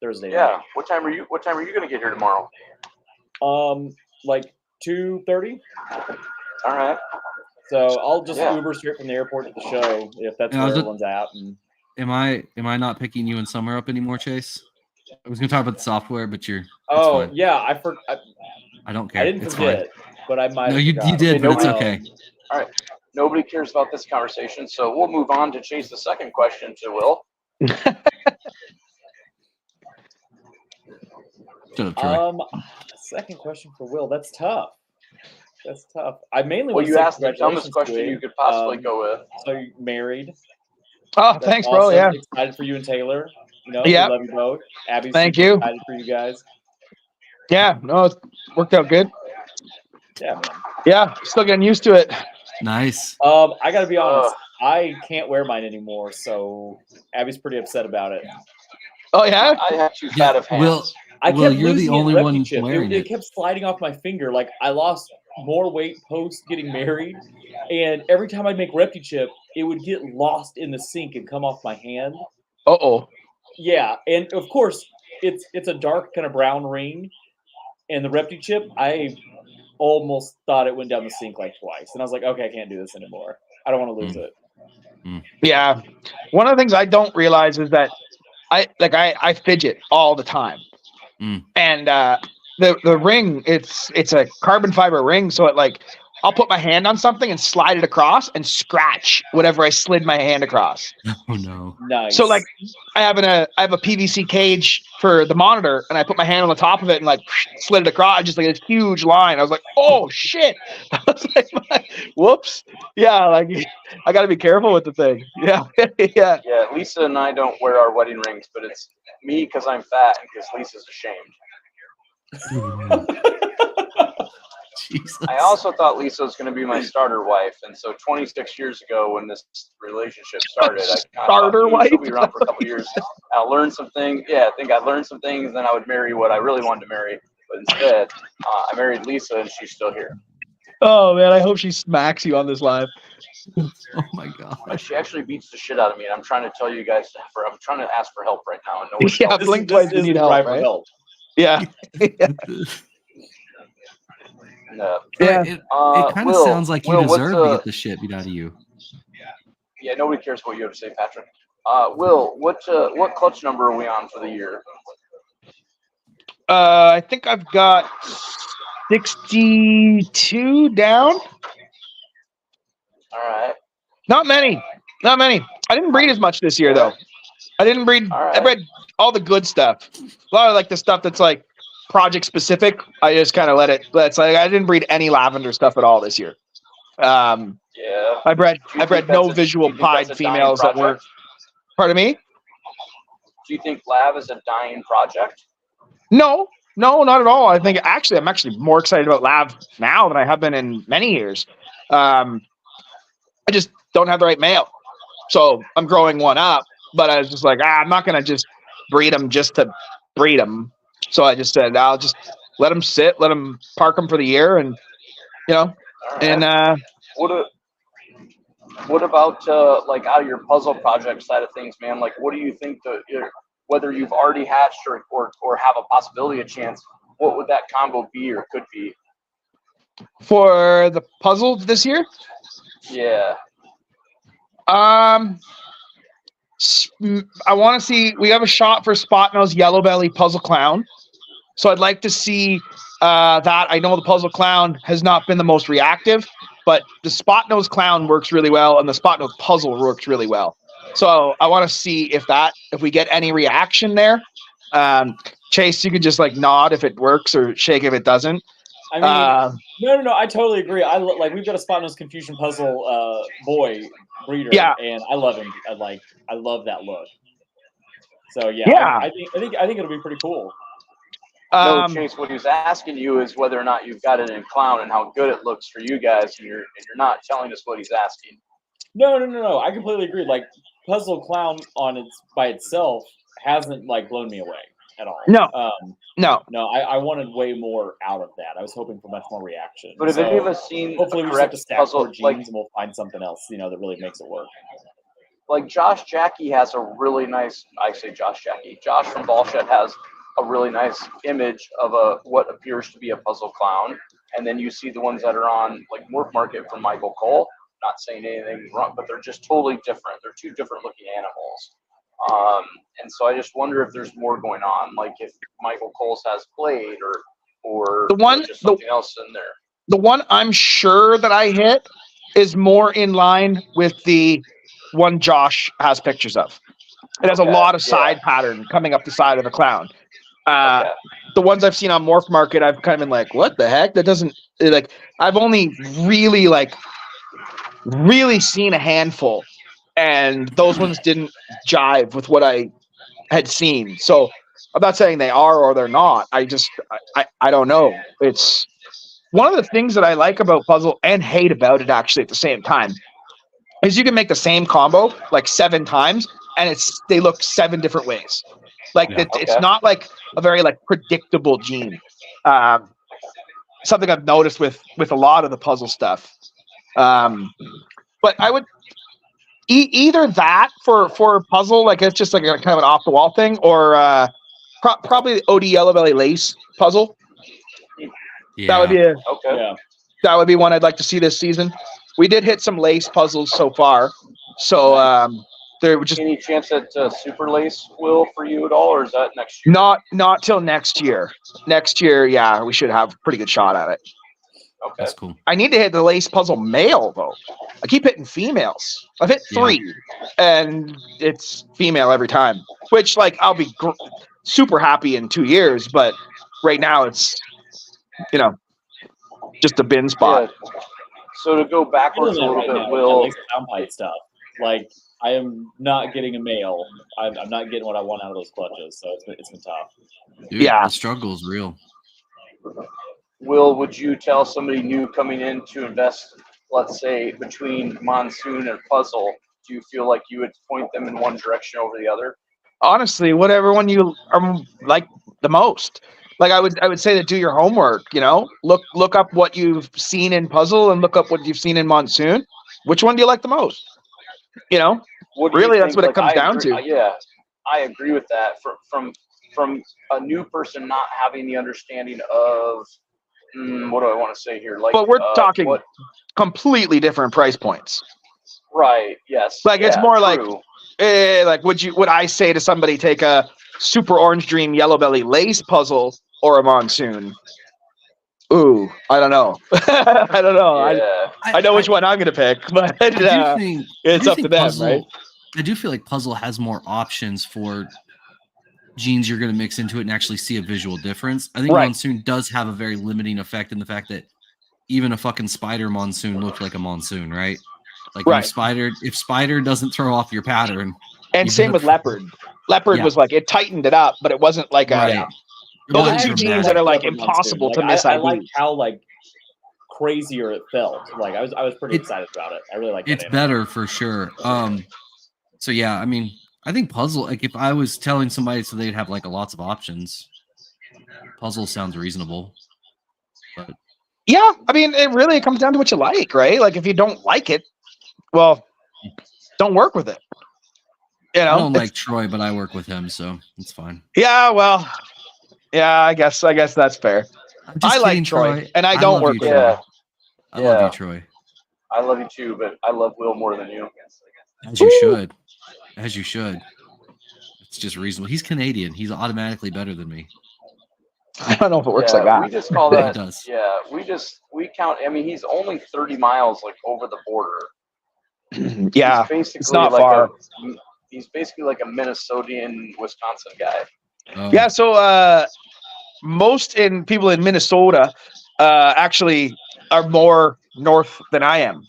[SPEAKER 5] Thursday.
[SPEAKER 2] Yeah.
[SPEAKER 5] Night.
[SPEAKER 2] What time are you going to get here tomorrow?
[SPEAKER 5] Like 2:30.
[SPEAKER 2] All right.
[SPEAKER 5] So I'll just Uber straight from the airport to the show if that's where everyone's at. And
[SPEAKER 1] am I not picking you and Summer up anymore, Chase? I was going to talk about the software, but you're.
[SPEAKER 5] Oh
[SPEAKER 1] fine.
[SPEAKER 5] Yeah,
[SPEAKER 1] I don't care.
[SPEAKER 5] I didn't forget, but I might.
[SPEAKER 1] No, you did, but it's okay.
[SPEAKER 2] All right. Nobody cares about this conversation, so we'll move on to Chase the second question to Will.
[SPEAKER 1] Shut up, Troy.
[SPEAKER 5] Second question for Will. That's tough. That's tough. I mainly
[SPEAKER 2] Well,
[SPEAKER 5] want to
[SPEAKER 2] you
[SPEAKER 5] say
[SPEAKER 2] asked the dumbest
[SPEAKER 5] congratulations
[SPEAKER 2] question
[SPEAKER 5] to
[SPEAKER 2] you could possibly go with.
[SPEAKER 5] So you're married.
[SPEAKER 4] Oh,
[SPEAKER 5] That's
[SPEAKER 4] thanks,
[SPEAKER 5] awesome.
[SPEAKER 4] bro. Yeah.
[SPEAKER 5] Excited for you and Taylor. You know,
[SPEAKER 4] Yep.
[SPEAKER 5] we love you both. Abby's
[SPEAKER 4] Thank
[SPEAKER 5] super
[SPEAKER 4] you.
[SPEAKER 5] excited for you guys.
[SPEAKER 4] Yeah. No, it's worked out good.
[SPEAKER 5] Yeah, man.
[SPEAKER 4] Yeah. Still getting used to it.
[SPEAKER 1] Nice.
[SPEAKER 5] I gotta be honest. I can't wear mine anymore, so Abby's pretty upset about it.
[SPEAKER 4] Oh yeah.
[SPEAKER 2] I have too fat of hands.
[SPEAKER 5] I
[SPEAKER 1] Will,
[SPEAKER 5] kept
[SPEAKER 1] you're the
[SPEAKER 5] losing
[SPEAKER 1] only
[SPEAKER 5] it
[SPEAKER 1] one
[SPEAKER 5] chip.
[SPEAKER 1] wearing
[SPEAKER 5] It kept sliding off my finger. Like I lost more weight post getting married, and every time I'd make Repti chip, it would get lost in the sink and come off my hand.
[SPEAKER 4] Uh-oh.
[SPEAKER 5] Yeah, and of course it's a dark kind of brown ring, and the Repti chip, I almost thought it went down the sink like twice, and I was like, okay, I can't do this anymore. I don't want to lose it.
[SPEAKER 4] Yeah. One of the things I don't realize is that I fidget all the time. And the ring, it's a carbon fiber ring, so it I'll put my hand on something and slide it across and scratch whatever I slid my hand across.
[SPEAKER 1] Oh no.
[SPEAKER 5] Nice.
[SPEAKER 4] So I have a PVC cage for the monitor, and I put my hand on the top of it and slid it across, just like this huge line. I was like, oh shit. I was like, whoops. Yeah, I gotta be careful with the thing. Yeah. Yeah.
[SPEAKER 2] Yeah, Lisa and I don't wear our wedding rings, but it's me because I'm fat and because Lisa's ashamed.
[SPEAKER 1] Jesus.
[SPEAKER 2] I also thought Lisa was going to be my starter wife, and so 26 years ago when this relationship started, I kind of thought she'll be around for a couple of years. I'll learn some things. Yeah, I think I'd learn some things, then I would marry what I really wanted to marry. But instead, I married Lisa, and she's still here.
[SPEAKER 4] Oh man, I hope she smacks you on this live.
[SPEAKER 1] Oh my god.
[SPEAKER 2] She actually beats the shit out of me, and I'm trying to tell you guys. I'm trying to ask for help right now, and
[SPEAKER 4] yeah, blink twice. You need help, right? Yeah.
[SPEAKER 2] No.
[SPEAKER 4] Yeah.
[SPEAKER 1] It kind of sounds like you deserve to get the shit beat out of you.
[SPEAKER 2] Yeah, nobody cares what you have to say, Patrick. Will, what clutch number are we on for the year?
[SPEAKER 4] I think I've got 62 down.
[SPEAKER 2] All right.
[SPEAKER 4] Not many. I didn't breed as much this year, though. I didn't breed. Right. I bred all the good stuff. A lot of the stuff that's project specific. I just kind of let it. I didn't breed any lavender stuff at all this year.
[SPEAKER 2] Yeah.
[SPEAKER 4] I bred no visual pied females that weren't. Pardon me?
[SPEAKER 2] Do you think lav is a dying project?
[SPEAKER 4] No, not at all. I think I'm actually more excited about lav now than I have been in many years. I just don't have the right male, so I'm growing one up. But I was just like, I'm not gonna just breed them just to breed them. So I just said, I'll just let them sit, let them park them for the year, and right. And
[SPEAKER 2] what about out of your puzzle project side of things, man? What do you think whether you've already hatched or have a possibility, a chance, what would that combo be or could be
[SPEAKER 4] for the puzzles this year?
[SPEAKER 2] Yeah.
[SPEAKER 4] I want to see. We have a shot for Spot Nose Yellow Belly Puzzle Clown, so I'd like to see that. I know the Puzzle Clown has not been the most reactive, but the Spot Nose Clown works really well, and the Spot Nose Puzzle works really well. So I want to see if we get any reaction there. Chaise, you could just nod if it works or shake if it doesn't.
[SPEAKER 5] I mean, no. I totally agree. We've got a Spot Nose Confusion Puzzle boy breeder, and I love him. I love that look. So yeah. I think it'll be pretty cool.
[SPEAKER 2] No, Chaise, what he was asking you is whether or not you've got it in clown and how good it looks for you guys, and you're not telling us what he's asking.
[SPEAKER 5] No. I completely agree. Puzzle Clown by itself hasn't blown me away at all.
[SPEAKER 4] No.
[SPEAKER 5] No. I wanted way more out of that. I was hoping for much more reaction.
[SPEAKER 2] But have any of us seen
[SPEAKER 5] hopefully we just have to stack
[SPEAKER 2] puzzle
[SPEAKER 5] more genes and we'll find something else, that really makes it work.
[SPEAKER 2] Josh Jackie has a really nice. I say Josh Jackie. Josh from Ballshed has a really nice image of what appears to be a puzzle clown, and then you see the ones that are on Morph Market from Michael Cole. Not saying anything wrong, but they're just totally different. They're two different looking animals. And so I just wonder if there's more going on, if Michael Coles has Blade or just something else in there.
[SPEAKER 4] The one I'm sure that I hit is more in line with the one Josh has pictures of. It has a lot of side pattern coming up the side of the clown. The ones I've seen on Morph Market, I've kind of been like, what the heck? That doesn't like. I've only really seen a handful, and those ones didn't jive with what I had seen. So I'm not saying they are or they're not. I don't know. It's one of the things that I like about puzzle and hate about it actually at the same time is you can make the same combo like 7 times and they look 7 different ways. Like it's not like a very like predictable gene. Something I've noticed with a lot of the puzzle stuff. But I would either that for a puzzle, like it's just like a kind of an off the wall thing, or probably the OD Yellow Belly Lace puzzle. Yeah. That would be that would be one I'd like to see this season. We did hit some lace puzzles so far, so there would just
[SPEAKER 2] any chance at Super Lace will for you at all, or is that next year?
[SPEAKER 4] Not till next year. Next year, yeah, we should have a pretty good shot at it.
[SPEAKER 2] Okay,
[SPEAKER 1] that's cool.
[SPEAKER 4] I need to hit the lace puzzle male though. I keep hitting females. I've hit 3, and it's female every time. Which like I'll be super happy in 2 years, but right now it's just a bin spot.
[SPEAKER 2] Yeah. So to go backwards a little bit, Will,
[SPEAKER 5] soundbite stuff. Like I am not getting a male. I'm not getting what I want out of those clutches. So it's been tough.
[SPEAKER 1] Dude, the struggle is real.
[SPEAKER 2] Will, would you tell somebody new coming in to invest, let's say, between Monsoon and Puzzle? Do you feel like you would point them in one direction over the other?
[SPEAKER 4] Honestly, whatever one you like the most. Like I would say that do your homework. Look up what you've seen in Puzzle and look up what you've seen in Monsoon. Which one do you like the most? Really, that's what it comes down to.
[SPEAKER 2] Yeah, I agree with that. From a new person not having the understanding of what do I want to say here? Like,
[SPEAKER 4] but we're talking completely different price points.
[SPEAKER 2] Right. Yes.
[SPEAKER 4] Like it's more true. Like would I say to somebody take a Super Orange Dream Yellow Belly Lace puzzle or a Monsoon? Ooh, I don't know. I don't know.
[SPEAKER 2] Yeah.
[SPEAKER 4] I know which one I'm going to pick, but it's up to them,
[SPEAKER 1] Puzzle,
[SPEAKER 4] right?
[SPEAKER 1] I do feel like Puzzle has more options for genes you're going to mix into it and actually see a visual difference. I think Monsoon does have a very limiting effect in the fact that even a fucking spider Monsoon looked like a Monsoon, right? Like if spider doesn't throw off your pattern.
[SPEAKER 4] And same with leopard. Leopard was like, it tightened it up, but it wasn't like those are 2 genes that are like impossible to miss.
[SPEAKER 5] I like how like crazier it felt. Like I was pretty excited about it. I really like it.
[SPEAKER 1] It's better for sure. So yeah, I mean, I think Puzzle, like if I was telling somebody so they'd have like lots of options, Puzzle sounds reasonable. But
[SPEAKER 4] yeah, I mean, it really comes down to what you like, right? Like if you don't like it, well, don't work with it. I
[SPEAKER 1] don't like Troy, but I work with him, so it's fine.
[SPEAKER 4] Yeah, well, yeah, I guess that's fair. I like Troy, and I don't work with him.
[SPEAKER 1] I love you, Troy.
[SPEAKER 2] I love you too, but I love Will more than you.
[SPEAKER 1] As you should. As you should. It's just reasonable. He's Canadian. He's automatically better than me.
[SPEAKER 4] I don't know if it works like that.
[SPEAKER 2] We just call that.
[SPEAKER 1] It does.
[SPEAKER 2] Yeah, we count. I mean, he's only 30 miles like over the border.
[SPEAKER 4] Yeah, it's not far.
[SPEAKER 2] He's basically like a Minnesotan, Wisconsin guy.
[SPEAKER 1] Oh.
[SPEAKER 4] Yeah, so most people in Minnesota actually are more north than I am.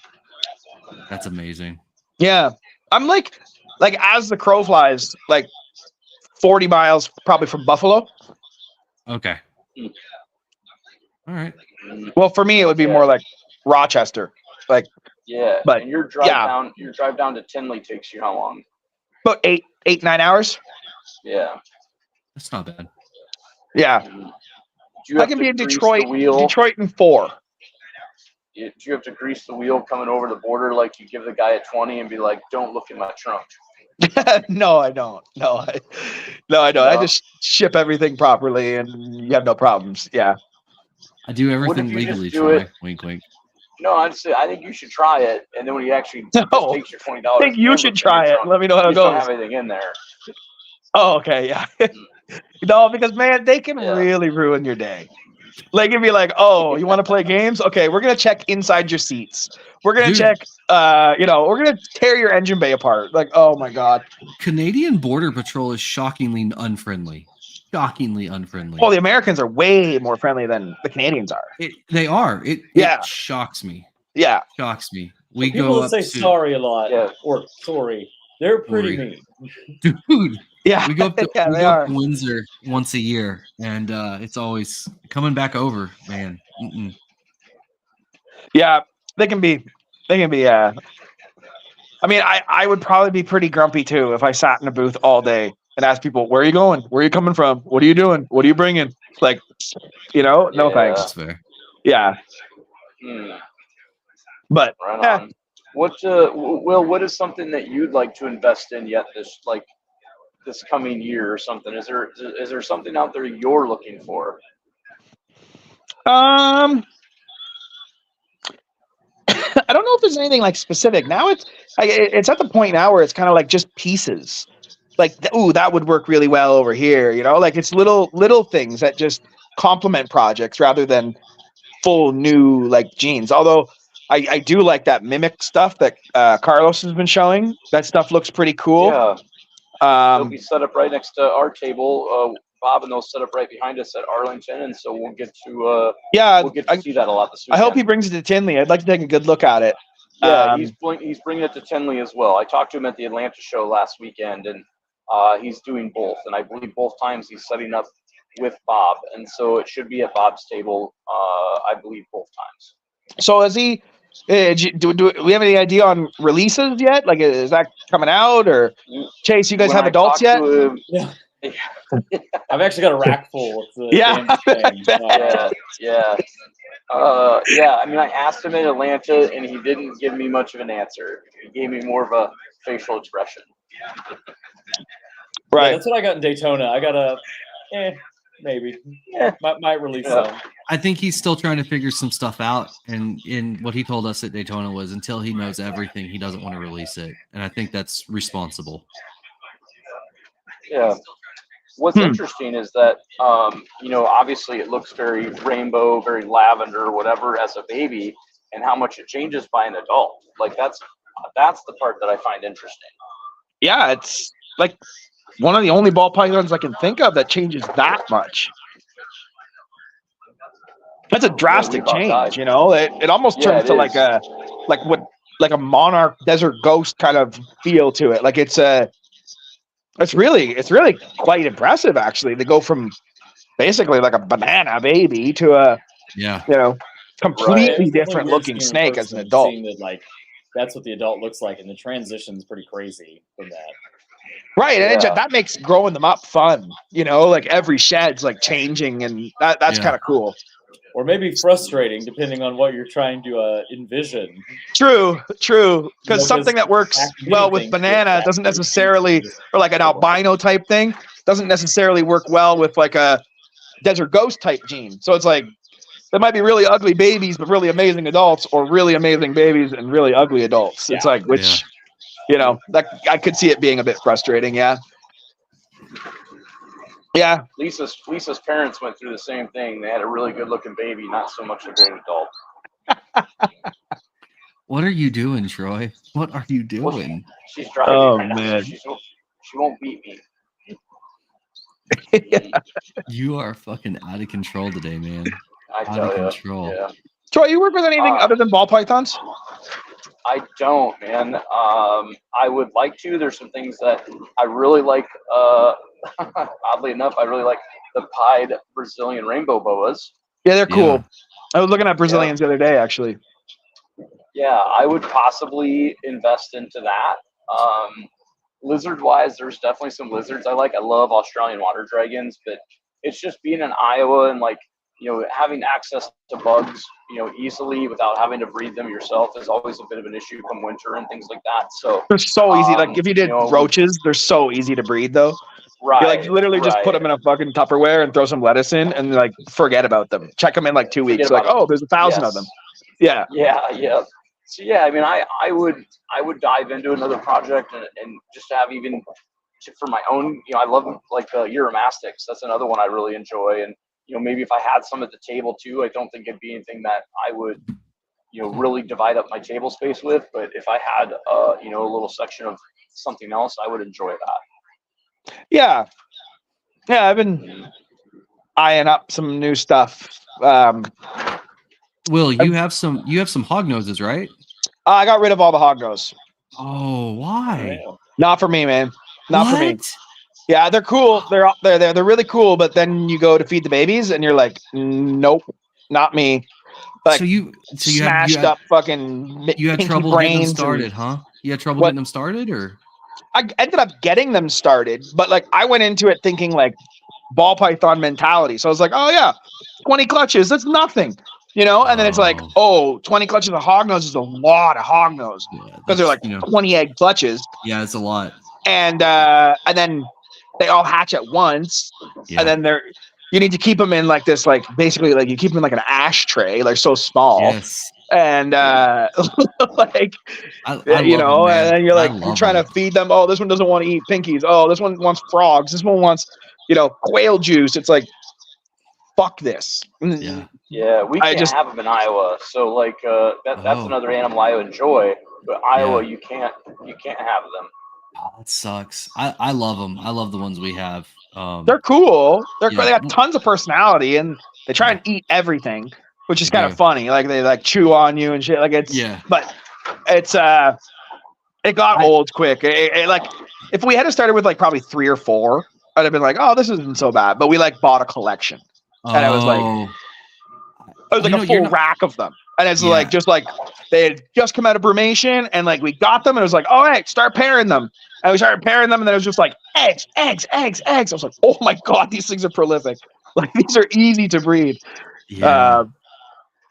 [SPEAKER 1] That's amazing.
[SPEAKER 4] Yeah, I'm like as the crow flies, like 40 miles probably from Buffalo.
[SPEAKER 1] Okay. All right.
[SPEAKER 4] Well, for me, it would be more like Rochester. Like.
[SPEAKER 2] Yeah,
[SPEAKER 4] but
[SPEAKER 2] and your drive down to Tinley takes you how long?
[SPEAKER 4] About 8-9 hours.
[SPEAKER 2] Yeah,
[SPEAKER 4] that's not bad. Yeah, I can be in Detroit in 4.
[SPEAKER 2] Do you have to grease the wheel coming over the border like you give the guy a 20 and be like, "Don't look in my trunk"?
[SPEAKER 4] No, I don't. No, I don't. I just ship everything properly, and you have no problems. Yeah,
[SPEAKER 1] I do everything legally. Troy. Wink, wink.
[SPEAKER 2] No, I think you should try it, and then when you actually takes your $20,
[SPEAKER 4] I think you should try it. Let me know how it goes.
[SPEAKER 2] Don't have anything in there.
[SPEAKER 4] Oh, okay, yeah. No, because man, they can really ruin your day. Like it'd be like, oh, you want to play games? Okay, we're gonna check inside your seats. We're gonna check. We're gonna tear your engine bay apart. Like, oh my god.
[SPEAKER 1] Canadian Border Patrol is shockingly unfriendly. shockingly unfriendly.
[SPEAKER 4] Well, the Americans are way more friendly than the Canadians are.
[SPEAKER 1] They are. It shocks me.
[SPEAKER 4] Yeah,
[SPEAKER 1] shocks me.
[SPEAKER 5] So
[SPEAKER 1] We
[SPEAKER 5] people
[SPEAKER 1] go
[SPEAKER 5] that
[SPEAKER 1] up
[SPEAKER 5] say
[SPEAKER 1] to,
[SPEAKER 5] sorry a lot, or sorry, they're pretty mean.
[SPEAKER 1] dude.
[SPEAKER 4] yeah,
[SPEAKER 1] We go up to,
[SPEAKER 4] yeah,
[SPEAKER 1] we
[SPEAKER 4] they
[SPEAKER 1] go
[SPEAKER 4] are.
[SPEAKER 1] up to Windsor once a year, and it's always coming back over, man. Mm-mm.
[SPEAKER 4] Yeah, they can be. I mean, I would probably be pretty grumpy too if I sat in a booth all day and asked people, "Where are you going? Where are you coming from? What are you doing? What are you bringing?" Like, no
[SPEAKER 2] Yeah.
[SPEAKER 4] thanks.
[SPEAKER 1] That's fair.
[SPEAKER 4] Yeah, but
[SPEAKER 2] right on. What Will? What is something that you'd like to invest in yet this coming year or something? Is there something out there you're looking for?
[SPEAKER 4] I don't know if there's anything like specific. Now it's at the point now where it's kind of like just pieces. Like, ooh, that would work really well over here. Like it's little things that just complement projects rather than full new like jeans. Although I do like that mimic stuff that Carlos has been showing. That stuff looks pretty cool.
[SPEAKER 2] Yeah. They'll be set up right next to our table. Bob and they'll set up right behind us at Arlington, and so we'll get to see that a lot this weekend.
[SPEAKER 4] I hope he brings it to Tinley. I'd like to take a good look at it.
[SPEAKER 2] Yeah, he's bringing it to Tinley as well. I talked to him at the Atlanta show last weekend, and he's doing both. And I believe both times he's setting up with Bob, and so it should be at Bob's table. I believe both times.
[SPEAKER 4] So is he? Do we have any idea on releases yet? Like, is that coming out, or Chase? You guys have adults yet?
[SPEAKER 5] Yeah. I've actually got a rack full.
[SPEAKER 4] Yeah.
[SPEAKER 2] Yeah. I mean, I asked him in Atlanta, and he didn't give me much of an answer. He gave me more of a facial expression.
[SPEAKER 4] Right.
[SPEAKER 5] Yeah, that's what I got in Daytona. I got a, maybe. Yeah. Might release some.
[SPEAKER 1] I think he's still trying to figure some stuff out. And in what he told us at Daytona was until he knows everything, he doesn't want to release it. And I think that's responsible.
[SPEAKER 2] Yeah. What's interesting is that, obviously it looks very rainbow, very lavender, whatever, as a baby, and how much it changes by an adult. Like that's the part that I find interesting.
[SPEAKER 4] Yeah, it's like one of the only ball pythons I can think of that changes that much. That's a drastic change, It almost turns to like a monarch desert ghost kind of feel to it. Like it's really quite impressive actually to go from basically like a banana baby to a completely different looking snake as an adult.
[SPEAKER 5] That, that's what the adult looks like, and the transition's pretty crazy from that.
[SPEAKER 4] Right, and that makes growing them up fun. Like every shed's like changing, and that's kind of cool.
[SPEAKER 5] Or maybe frustrating, depending on what you're trying to envision.
[SPEAKER 4] True. Because something that works well with banana doesn't necessarily, or like an albino type thing, doesn't necessarily work well with like a desert ghost type gene. So it's like, there might be really ugly babies, but really amazing adults, or really amazing babies and really ugly adults. It's like, which, that I could see it being a bit frustrating. Yeah. Yeah.
[SPEAKER 2] Lisa's parents went through the same thing. They had a really good looking baby, not so much a great adult.
[SPEAKER 1] What are you doing, Troy? What are you doing?
[SPEAKER 2] Well, she's driving.
[SPEAKER 4] Oh,
[SPEAKER 2] right
[SPEAKER 4] man.
[SPEAKER 2] Now, so she won't beat me.
[SPEAKER 1] You are fucking out of control today, man.
[SPEAKER 2] Out of control. Yeah.
[SPEAKER 4] Troy, you work with anything other than ball pythons?
[SPEAKER 2] I don't, man. I would like to. There's some things that I really like. Oddly enough, I really like the pied Brazilian rainbow boas.
[SPEAKER 4] Yeah, they're cool. Yeah. I was looking at Brazilians the other day, actually.
[SPEAKER 2] Yeah, I would possibly invest into that. Lizard-wise, there's definitely some lizards I like. I love Australian water dragons, but it's just being in Iowa and having access to bugs, easily without having to breed them yourself is always a bit of an issue come winter and things like that. So
[SPEAKER 4] they're so easy. Like if you did roaches, they're so easy to breed though.
[SPEAKER 2] Right.
[SPEAKER 4] You literally just put them in a fucking Tupperware and throw some lettuce in and forget about them. Check them in 2 weeks. Like, oh, there's 1,000 of them. Yeah.
[SPEAKER 2] Yeah. So I mean, I would dive into another project and just have even for my own, I love Euromastics. That's another one I really enjoy. And, maybe if I had some at the table too, I don't think it'd be anything that I would, really divide up my table space with. But if I had, a little section of something else, I would enjoy that.
[SPEAKER 4] Yeah. Yeah, I've been eyeing up some new stuff.
[SPEAKER 1] Will, you have some hog noses, right?
[SPEAKER 4] I got rid of all the hog nose.
[SPEAKER 1] Oh, why?
[SPEAKER 4] Not for me, man. Not for me.
[SPEAKER 1] What?
[SPEAKER 4] Yeah, they're cool. They're really cool, but then you go to feed the babies and you're like, nope, not me. Like,
[SPEAKER 1] So you
[SPEAKER 4] smashed up fucking
[SPEAKER 1] you had
[SPEAKER 4] pinky
[SPEAKER 1] trouble getting them
[SPEAKER 4] brains
[SPEAKER 1] started, huh? You had trouble
[SPEAKER 4] What?
[SPEAKER 1] getting them started, or
[SPEAKER 4] I ended up getting them started, but like I went into it thinking like ball python mentality. So I was like, oh yeah, 20 clutches, that's nothing. You know, and then it's like, 20 clutches of hog nose is a lot of hog nose because they're like 20 egg clutches.
[SPEAKER 1] Yeah, it's a lot.
[SPEAKER 4] And then they all hatch at once, and then you need to keep them in like this, like basically like you keep them in like an ashtray, like so small.
[SPEAKER 1] Yes.
[SPEAKER 4] And like
[SPEAKER 1] I
[SPEAKER 4] you know,
[SPEAKER 1] them,
[SPEAKER 4] and then you're like
[SPEAKER 1] you're
[SPEAKER 4] trying to feed them. Oh, this one doesn't want to eat pinkies. Oh, this one wants frogs. This one wants, quail juice. It's like, fuck this.
[SPEAKER 2] Yeah, we can't have them in Iowa. So like that's another animal I enjoy, but Iowa you can't have them.
[SPEAKER 1] Oh, that sucks. I love them. I love the ones we have.
[SPEAKER 4] They're cool. They got tons of personality, and they try and eat everything, which is kind of funny. Like they like chew on you and shit. Like it's but it's it got old quick. It like if we had started with like probably 3 or 4, I'd have been like, oh, this isn't so bad. But we like bought a collection, and it was like a full rack of them. And it's like just like they had just come out of brumation, and like we got them, and it was like, all right, start pairing them. And we started pairing them, and then it was just like eggs. I was like, oh my god, these things are prolific. Like these are easy to breed. Yeah,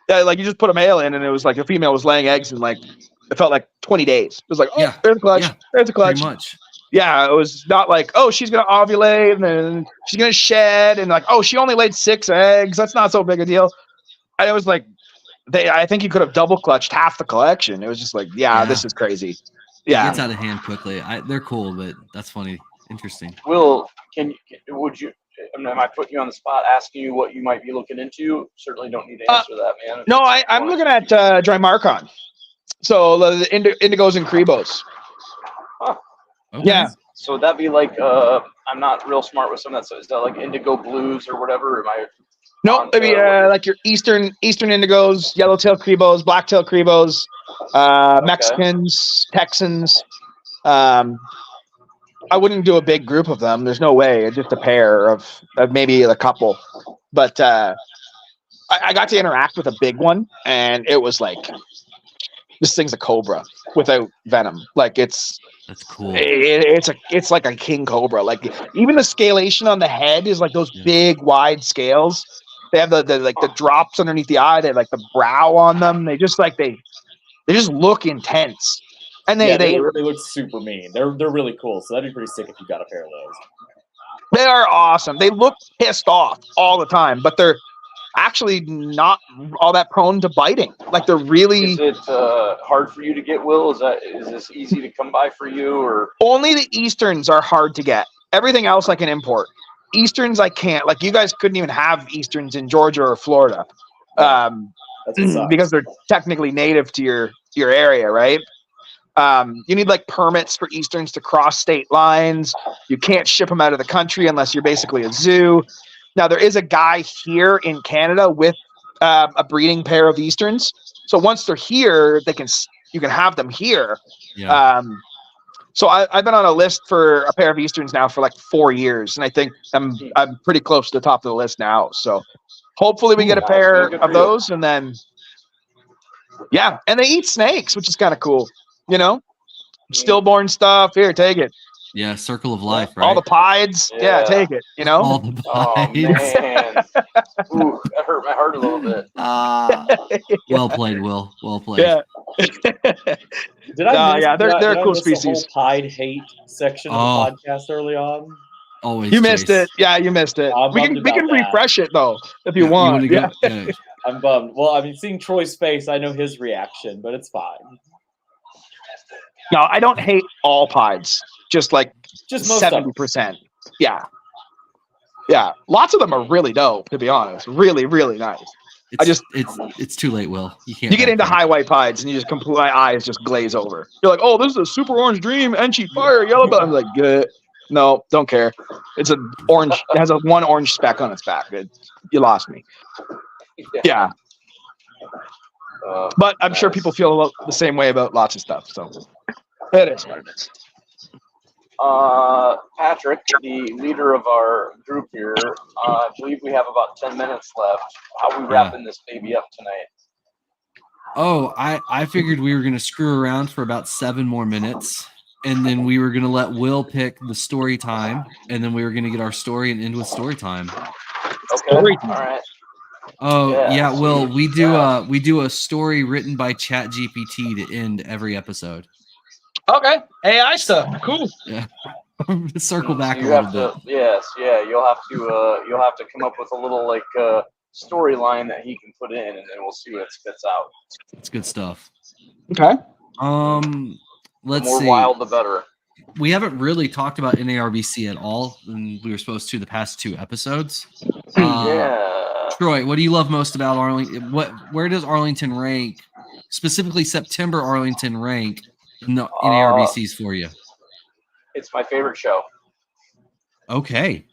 [SPEAKER 4] like you just put a male in, and it was like the female was laying eggs in like it felt like 20 days. It was like, oh, there's a clutch. Yeah, there's a clutch.
[SPEAKER 1] Pretty much.
[SPEAKER 4] Yeah, it was not like, oh, she's gonna ovulate and then she's gonna shed, and like, oh, she only laid 6 eggs. That's not so big a deal. And it was like, I think you could have double clutched half the collection. It was just like, this is crazy. Yeah,
[SPEAKER 1] it gets out of hand quickly. They're cool, but that's funny, interesting.
[SPEAKER 2] Will, am I putting you on the spot asking you what you might be looking into? Certainly don't need to answer that, man.
[SPEAKER 4] No, I'm looking at dry marcon. So the indigos and crebos.
[SPEAKER 2] Huh.
[SPEAKER 1] Okay.
[SPEAKER 4] Yeah.
[SPEAKER 2] So would that be like I'm not real smart with some of that. So is that like indigo blues or whatever? Am I?
[SPEAKER 4] No, maybe like your eastern indigos, yellowtail crebos, blacktail crebos, Mexicans, Texans. I wouldn't do a big group of them. There's no way. Just a pair of maybe a couple. But I got to interact with a big one, and it was like, this thing's a cobra without venom. Like that's
[SPEAKER 1] cool.
[SPEAKER 4] It's like a king cobra. Like even the scalation on the head is like those big wide scales. They have the drops underneath the eye. They have like the brow on them. They just like they just look intense. And they
[SPEAKER 5] look super mean. They're really cool. So that'd be pretty sick if you got a pair of those.
[SPEAKER 4] They are awesome. They look pissed off all the time, but they're actually not all that prone to biting. Like they're really.
[SPEAKER 2] Is it hard for you to get, Will? Is this easy to come by for you, or
[SPEAKER 4] only the Easterns are hard to get? Everything else I can import. Easterns I can't. Like you guys couldn't even have Easterns in Georgia or Florida, because they're technically native to your area, right? You need like permits for Easterns to cross state lines. You can't ship them out of the country unless you're basically a zoo. Now there is a guy here in Canada with a breeding pair of Easterns. So once they're here, you can have them here.
[SPEAKER 1] Yeah.
[SPEAKER 4] So I've been on a list for a pair of Easterns now for like 4 years, and I think I'm pretty close to the top of the list now. So hopefully we get a pair of those, and then and they eat snakes, which is kind of cool. Stillborn stuff. Here, take it.
[SPEAKER 1] Yeah, circle of life, right?
[SPEAKER 4] All the pieds. Yeah, take it.
[SPEAKER 1] All the pieds.
[SPEAKER 2] Oh man, ooh, that hurt my heart a little bit.
[SPEAKER 1] Well played, Will. Well played.
[SPEAKER 4] Yeah.
[SPEAKER 5] Did I miss,
[SPEAKER 4] they're a cool
[SPEAKER 5] the
[SPEAKER 4] species.
[SPEAKER 5] whole pied hate section of the podcast early on.
[SPEAKER 1] Always.
[SPEAKER 4] You missed it. Yeah, you missed it. We can refresh it though if you want.
[SPEAKER 1] Yeah.
[SPEAKER 5] I'm bummed. Well, I mean, seeing Troy's face, I know his reaction, but it's fine.
[SPEAKER 4] No, I don't hate all pieds. Just most 70%. Yeah. Lots of them are really dope, to be honest. Really, really nice.
[SPEAKER 1] It's too late, Will. You can't.
[SPEAKER 4] You get into high white pieds and you just my eyes just glaze over. You're like, oh, this is a super orange dream, Enchi fire, yellow belt. I'm like, good. No, don't care. It's a orange. It has a one orange speck on its back. You lost me. Yeah. But I'm sure people feel the same way about lots of stuff. So it is what it is.
[SPEAKER 2] Patrick, the leader of our group here, I believe we have about 10 minutes left. How are we wrapping this baby up tonight?
[SPEAKER 1] Oh, I figured we were going to screw around for about 7 more minutes, and then we were going to let Will pick the story time, and then we were going to get our story and end with story time.
[SPEAKER 2] Okay. All right.
[SPEAKER 1] Oh yeah, Will, we do a story written by ChatGPT to end every episode.
[SPEAKER 4] Okay, AI stuff, cool.
[SPEAKER 1] Yeah, circle back
[SPEAKER 2] so
[SPEAKER 1] a little bit.
[SPEAKER 2] Yes, yeah, you'll have to come up with a little like storyline that he can put in, and then we'll see what it spits out.
[SPEAKER 1] It's good stuff.
[SPEAKER 4] Okay.
[SPEAKER 1] Let's
[SPEAKER 2] the more
[SPEAKER 1] see.
[SPEAKER 2] Wild, the better.
[SPEAKER 1] We haven't really talked about NARBC at all, and we were supposed to the past 2 episodes. Troy, what do you love most about Arlington? Where does Arlington rank, specifically September Arlington rank in the NARBCs for you?
[SPEAKER 2] It's my favorite show.
[SPEAKER 1] Okay.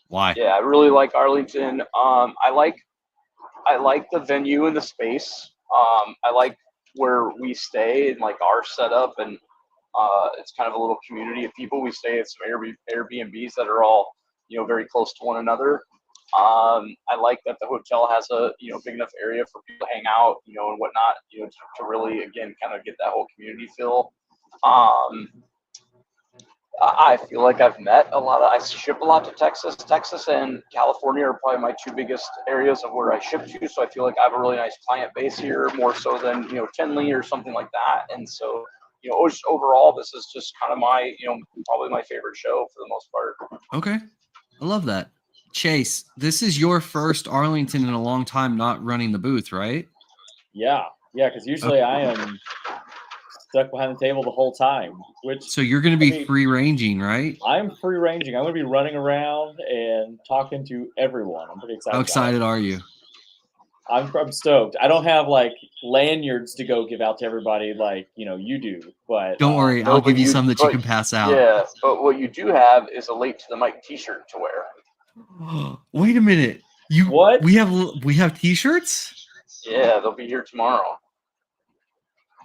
[SPEAKER 1] Why?
[SPEAKER 2] Yeah, I really like Arlington. I like the venue and the space. I like where we stay and like our setup, and it's kind of a little community of people. We stay at some Airbnbs that are all, very close to one another. I like that the hotel has a, big enough area for people to hang out, and whatnot, to really, again, kind of get that whole community feel. I feel like I've met I ship a lot to Texas. Texas and California are probably my 2 biggest areas of where I ship to. So I feel like I have a really nice client base here, more so than, Tinley or something like that. And so, just overall, this is just kind of my, probably my favorite show for the most part.
[SPEAKER 1] Okay. I love that. Chaise, this is your first Arlington in a long time not running the booth, right?
[SPEAKER 5] Yeah. Yeah, because usually I am stuck behind the table the whole time.
[SPEAKER 1] So you're going to be free-ranging, right?
[SPEAKER 5] I'm free-ranging. I'm going to be running around and talking to everyone. I'm pretty excited.
[SPEAKER 1] How excited are you?
[SPEAKER 5] I'm stoked. I don't have like lanyards to go give out to everybody like you do, but
[SPEAKER 1] don't worry, I'll give you some that you can pass out.
[SPEAKER 2] Yeah, but what you do have is a Late to the Mic T-shirt to wear.
[SPEAKER 1] Wait a minute.
[SPEAKER 5] What?
[SPEAKER 1] We have T-shirts?
[SPEAKER 2] Yeah, they'll be here tomorrow.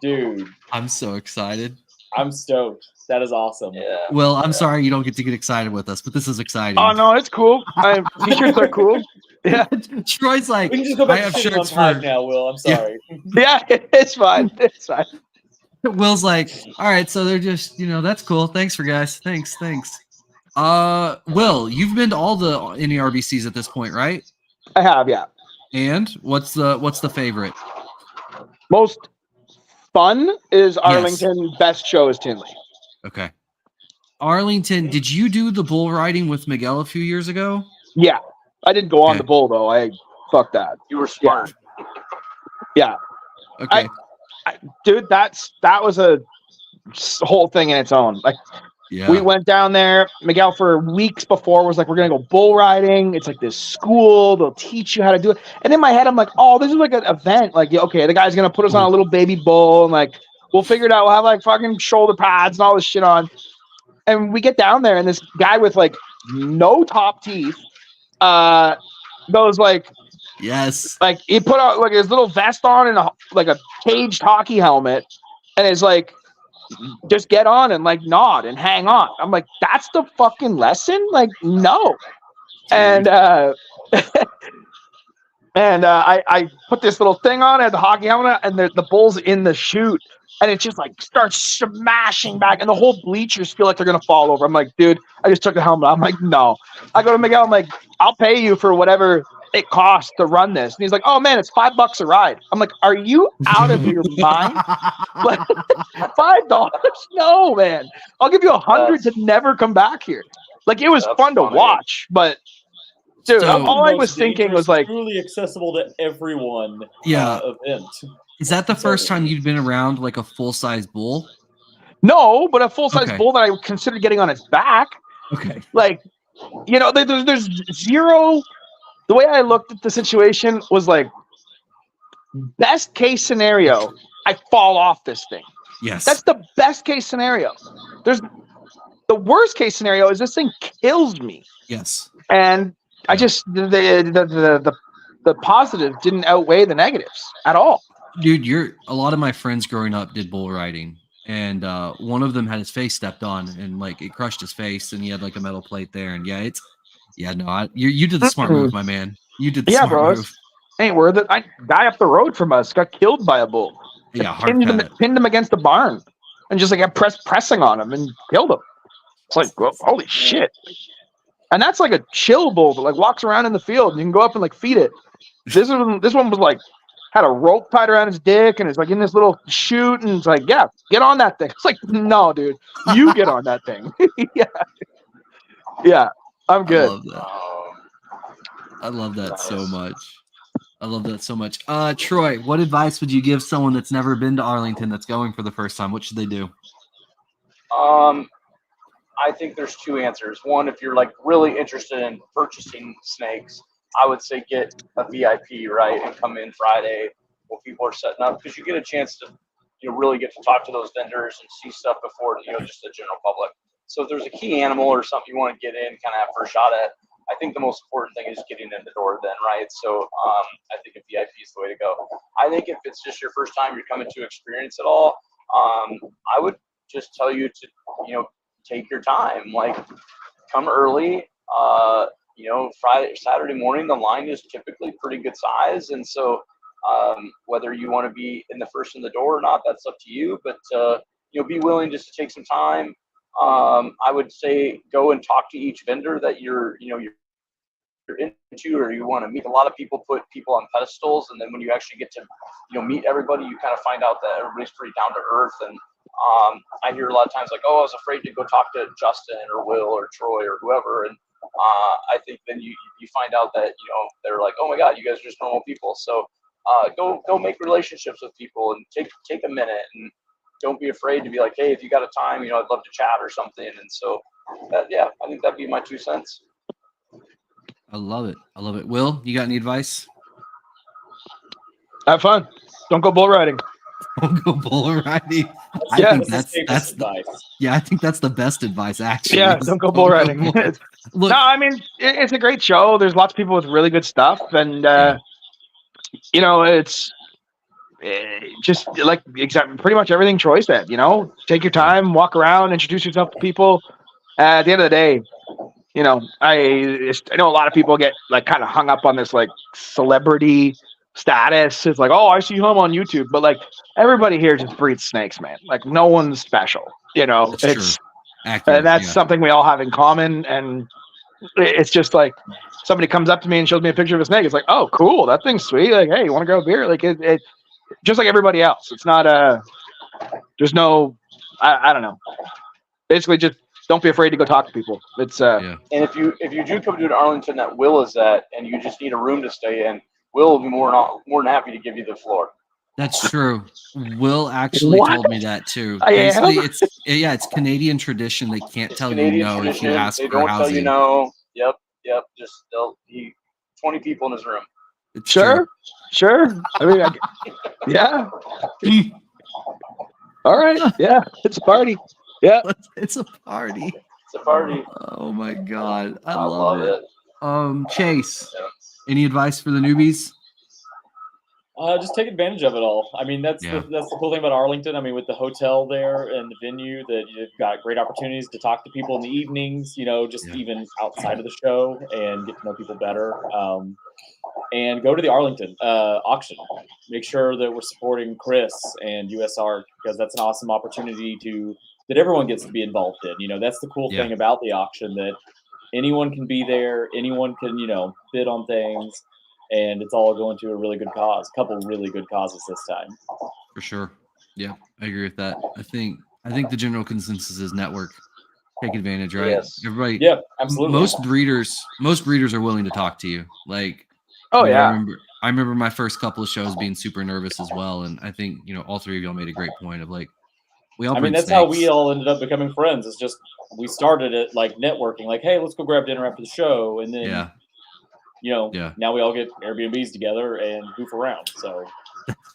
[SPEAKER 5] Dude,
[SPEAKER 1] I'm so excited.
[SPEAKER 5] I'm stoked. That is awesome.
[SPEAKER 2] Yeah.
[SPEAKER 1] Well, I'm sorry you don't get to get excited with us, but this is exciting.
[SPEAKER 4] Oh no, it's cool. T-shirts are cool. Yeah.
[SPEAKER 1] Troy's like,
[SPEAKER 5] we can just go back
[SPEAKER 1] I have
[SPEAKER 5] to
[SPEAKER 1] shirts
[SPEAKER 5] for now, Will. I'm sorry.
[SPEAKER 4] Yeah, it's fine. It's fine.
[SPEAKER 1] Will's like, all right, so they're just, that's cool. Thanks for guys. Thanks. Will, you've been to all the NARBCs at this point, right?
[SPEAKER 4] I have, yeah.
[SPEAKER 1] And what's the favorite?
[SPEAKER 4] Most fun is Arlington. Yes. Best show is Tinley.
[SPEAKER 1] Okay. Arlington, did you do the bull riding with Miguel a few years ago?
[SPEAKER 4] Yeah. I didn't go on the bull though. I fuck that.
[SPEAKER 2] You were smart.
[SPEAKER 4] Yeah.
[SPEAKER 1] Okay.
[SPEAKER 4] Dude, that was a whole thing in its own. Like, we went down there. Miguel for weeks before was like, we're gonna go bull riding. It's like this school. They'll teach you how to do it. And in my head, I'm like, oh, this is like an event. Like, okay, the guy's gonna put us on a little baby bull, and like, we'll figure it out. We'll have like fucking shoulder pads and all this shit on. And we get down there, and this guy with like no top teeth. Goes like,
[SPEAKER 1] yes,
[SPEAKER 4] like he put out like his little vest on and like a caged hockey helmet, and it's like, just get on and like nod and hang on. I'm like, that's the fucking lesson? Like, no. And I put this little thing on at the hockey helmet, and the bull's in the chute, and it just like starts smashing back, and the whole bleachers feel like they're gonna fall over. I'm like, dude, I just took the helmet. I'm like, no. I go to Miguel. I'm like, I'll pay you for whatever it costs to run this. And he's like, oh man, it's $5 a ride. I'm like, are you out of your mind? Like, $5? No, man. I'll give you $100 to never come back here. Like, it was fun to watch, but dude, all I was thinking was like,
[SPEAKER 5] truly accessible to everyone. Event.
[SPEAKER 1] Is that the first time you'd been around like a full-size bull?
[SPEAKER 4] No, but a full-size bull that I considered getting on its back.
[SPEAKER 1] Okay.
[SPEAKER 4] Like, there's zero. The way I looked at the situation was like, best case scenario, I fall off this thing.
[SPEAKER 1] Yes.
[SPEAKER 4] That's the best case scenario. the worst case scenario is this thing kills me.
[SPEAKER 1] Yes.
[SPEAKER 4] And I just the positive didn't outweigh the negatives at all.
[SPEAKER 1] Dude, a lot of my friends growing up did bull riding, and one of them had his face stepped on, and like it crushed his face, and he had like a metal plate there, and you did the smart move, my man. You did the smart move.
[SPEAKER 4] Ain't worth it. I guy up the road from us got killed by a bull.
[SPEAKER 1] Yeah,
[SPEAKER 4] pinned him against the barn, and just like kept pressing on him and killed him. It's like, well, holy shit! And that's like a chill bull that like walks around in the field, and you can go up and like feed it. This one was like had a rope tied around his dick, and it's like in this little chute, and it's like, yeah, get on that thing. It's like, no, dude, you get on that thing. yeah, I'm good.
[SPEAKER 1] I love that so much. I love that so much. Troy, what advice would you give someone that's never been to Arlington that's going for the first time? What should they do?
[SPEAKER 2] I think there's two answers. One, if you're like really interested in purchasing snakes, I would say get a VIP, right, and come in Friday while people are setting up, because you get a chance to, really get to talk to those vendors and see stuff before, just the general public. So if there's a key animal or something you want to get in, kind of have first shot at, I think the most important thing is getting in the door then, right? So I think a VIP is the way to go. I think if it's just your first time you're coming to experience it all, I would just tell you to, take your time. Like, come early. Saturday morning, the line is typically pretty good size. And so whether you want to be in the first in the door or not, that's up to you. But, be willing just to take some time. I would say go and talk to each vendor that you're into, or you want to meet. A lot of people put people on pedestals, and then when you actually get to meet everybody, you kind of find out that everybody's pretty down to earth. And I hear a lot of times like, oh, I was afraid to go talk to Justin or Will or Troy or whoever, and I think then you find out that they're like, oh my God, you guys are just normal people. So go make relationships with people and take a minute, and don't be afraid to be like, hey, if you got a time, I'd love to chat or something. And so I think that'd be my 2 cents.
[SPEAKER 1] I love it. Will, you got any advice?
[SPEAKER 4] Have fun. Don't go bull riding.
[SPEAKER 1] Don't go bull riding.
[SPEAKER 4] Yeah,
[SPEAKER 1] I think that's advice. I think that's the best advice, actually.
[SPEAKER 4] Yeah, don't go bull riding. Look, no, I mean, it's a great show. There's lots of people with really good stuff, and it's just like exactly pretty much everything Troy said. Take your time, walk around, introduce yourself to people. At the end of the day, I know a lot of people get like kind of hung up on this like celebrity status. It's like, oh, I see him on YouTube, but like everybody here just breeds snakes, man. Like no one's special,
[SPEAKER 1] That's accurate,
[SPEAKER 4] that's something we all have in common. And it's just like somebody comes up to me and shows me a picture of a snake. It's like, oh, cool, that thing's sweet. Like, hey, you want to grab a beer? Like it just like everybody else. It's not there's no, I don't know. Basically, just don't be afraid to go talk to people. It's
[SPEAKER 2] And if you do come to Arlington that Will is at, and you just need a room to stay in, Will be more than happy to give you the floor. That's
[SPEAKER 1] true. Will actually told me that too. Basically, it's Canadian tradition. They can't tell you no if you ask for housing. They don't tell you no. Yep. Just 20 people in his room.
[SPEAKER 4] It's sure. I mean, yeah. All right. Yeah, it's a party. Yeah,
[SPEAKER 1] it's a party.
[SPEAKER 2] It's a party.
[SPEAKER 1] Oh my God, I love it. Chaise. Yeah. Any advice for the newbies?
[SPEAKER 5] Just take advantage of it all. I mean, that's the cool thing about Arlington. I mean, with the hotel there and the venue, that you've got great opportunities to talk to people in the evenings, even outside of the show, and get to know people better. And go to the Arlington auction. Make sure that we're supporting Chris and USR, because that's an awesome opportunity that everyone gets to be involved in. That's the cool thing about the auction, that anyone can be there, anyone can, bid on things, and it's all going to a really good cause. A couple really good causes this time.
[SPEAKER 1] For sure. Yeah, I agree with that. I think the general consensus is network. Take advantage, right?
[SPEAKER 2] Yes.
[SPEAKER 1] Everybody.
[SPEAKER 5] Yeah, absolutely.
[SPEAKER 1] Most breeders are willing to talk to you. Like,
[SPEAKER 4] oh yeah.
[SPEAKER 1] I remember my first couple of shows being super nervous as well, and I think all 3 of y'all made a great point of like, we all. I mean,
[SPEAKER 5] that's
[SPEAKER 1] snakes.
[SPEAKER 5] How we all ended up becoming friends. It's just we started it like networking, like, hey, let's go grab dinner after the show, and then now we all get Airbnbs together and goof around. So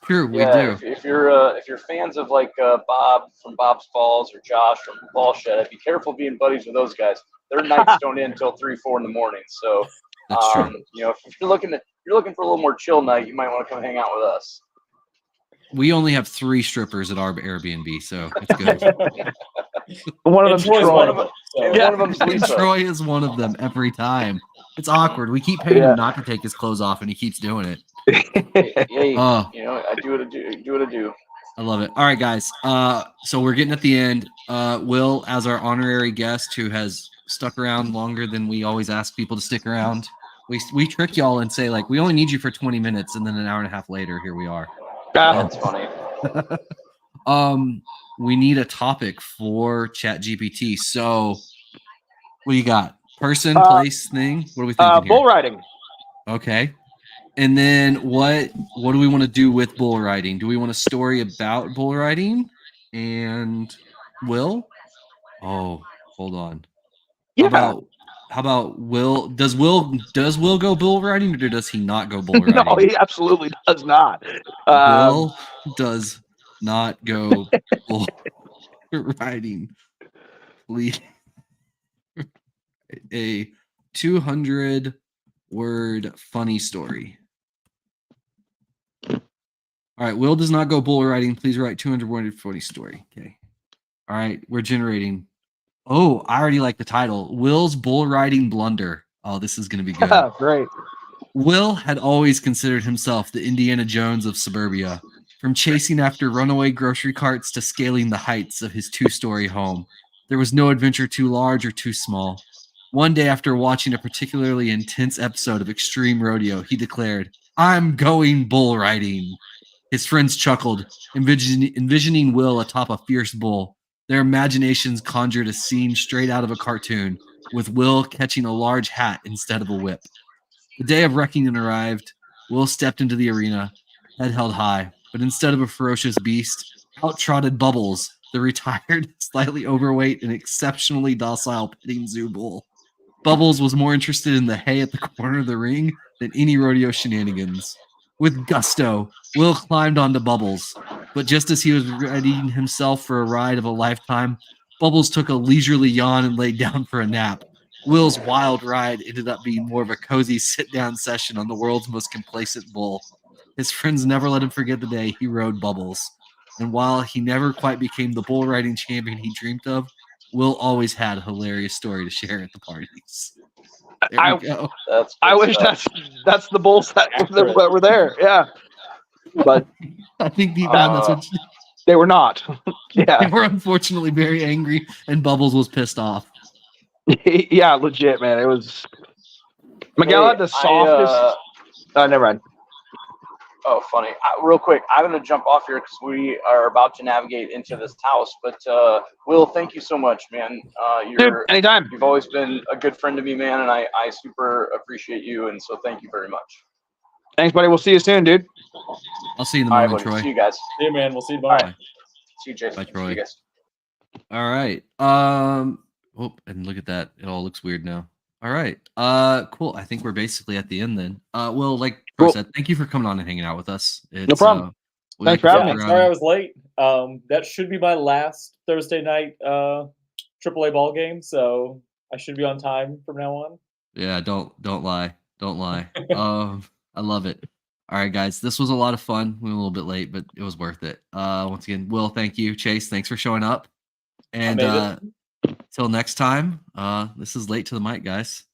[SPEAKER 1] Sure, we do.
[SPEAKER 2] If you're fans of like Bob from Bob's Falls or Josh from Ball Shed, be careful being buddies with those guys. Their nights don't end until 3-4 in the morning. So,
[SPEAKER 1] that's true.
[SPEAKER 2] If you're looking for a little more chill night, you might want to come hang out with us.
[SPEAKER 1] We only have 3 strippers at our Airbnb, so it's good.
[SPEAKER 4] One of them's Troy.
[SPEAKER 2] One of them's Lisa.
[SPEAKER 1] Troy is one of them every time. It's awkward. We keep paying him not to take his clothes off, and he keeps doing it.
[SPEAKER 2] I do what I do.
[SPEAKER 1] I love it. All right, guys. So we're getting at the end. Will, as our honorary guest who has stuck around longer than we always ask people to stick around, we trick y'all and say, like, we only need you for 20 minutes, and then an hour and a half later, here we are.
[SPEAKER 2] That's funny.
[SPEAKER 1] We need a topic for ChatGPT. So what do you got? Person, place, thing? What are we thinking here?
[SPEAKER 4] Bull riding.
[SPEAKER 1] Okay. And then what do we want to do with bull riding? Do we want a story about bull riding? And Will? Oh, hold on.
[SPEAKER 4] Yeah.
[SPEAKER 1] How about Will? Does Will go bull riding, or does he not go bull riding?
[SPEAKER 4] No, he absolutely does not.
[SPEAKER 1] Will does not go bull riding. Please. A 200-word funny story. All right, Will does not go bull riding. Please write 200-word funny story. Okay. All right, we're generating. Oh, I already like the title. Will's bull riding blunder. Oh, this is going to be good.
[SPEAKER 4] Great.
[SPEAKER 1] Will had always considered himself the Indiana Jones of suburbia, from chasing after runaway grocery carts to scaling the heights of his 2-story home. There was no adventure too large or too small. One day, after watching a particularly intense episode of Extreme Rodeo, he declared, "I'm going bull riding." His friends chuckled, envisioning Will atop a fierce bull. Their imaginations conjured a scene straight out of a cartoon, with Will catching a large hat instead of a whip. The day of reckoning arrived. Will stepped into the arena, head held high, but instead of a ferocious beast, out trotted Bubbles, the retired, slightly overweight, and exceptionally docile petting zoo bull. Bubbles was more interested in the hay at the corner of the ring than any rodeo shenanigans. With gusto, Will climbed onto Bubbles, but just as he was readying himself for a ride of a lifetime, Bubbles took a leisurely yawn and laid down for a nap. Will's wild ride ended up being more of a cozy sit-down session on the world's most complacent bull. His friends never let him forget the day he rode Bubbles. And while he never quite became the bull riding champion he dreamed of, Will always had a hilarious story to share at the parties. There we go.
[SPEAKER 4] I wish that's the bulls that were there. Yeah. But
[SPEAKER 1] I think deep down that's what
[SPEAKER 4] they were not. Yeah.
[SPEAKER 1] They were unfortunately very angry, and Bubbles was pissed off.
[SPEAKER 4] Yeah, legit, man. It was Miguel had the softest. Never mind.
[SPEAKER 2] Oh, funny. Real quick, I'm going to jump off here because we are about to navigate into this house. But Will, thank you so much, man.
[SPEAKER 4] Dude, anytime.
[SPEAKER 2] You've always been a good friend to me, man, and I super appreciate you. And so thank you very much.
[SPEAKER 4] Thanks, buddy. We'll see you soon, dude.
[SPEAKER 1] I'll see you in the morning, Troy.
[SPEAKER 2] See you guys.
[SPEAKER 5] See you, man. We'll see you tomorrow.
[SPEAKER 2] Right. See you, Jason.
[SPEAKER 1] Bye, Troy.
[SPEAKER 2] See you guys.
[SPEAKER 1] All right. Oh, and look at that. It all looks weird now. All right. Cool. I think we're basically at the end then. Will, like Troy said, thank you for coming on and hanging out with us.
[SPEAKER 4] No problem. Thanks for having me.
[SPEAKER 5] Sorry I was late. That should be my last Thursday night AAA ball game, so I should be on time from now on.
[SPEAKER 1] Yeah, don't lie. Don't lie. I love it. All right, guys. This was a lot of fun. We were a little bit late, but it was worth it. Once again, Will, thank you. Chaise, thanks for showing up. And till next time, this is Late to the Mic, guys.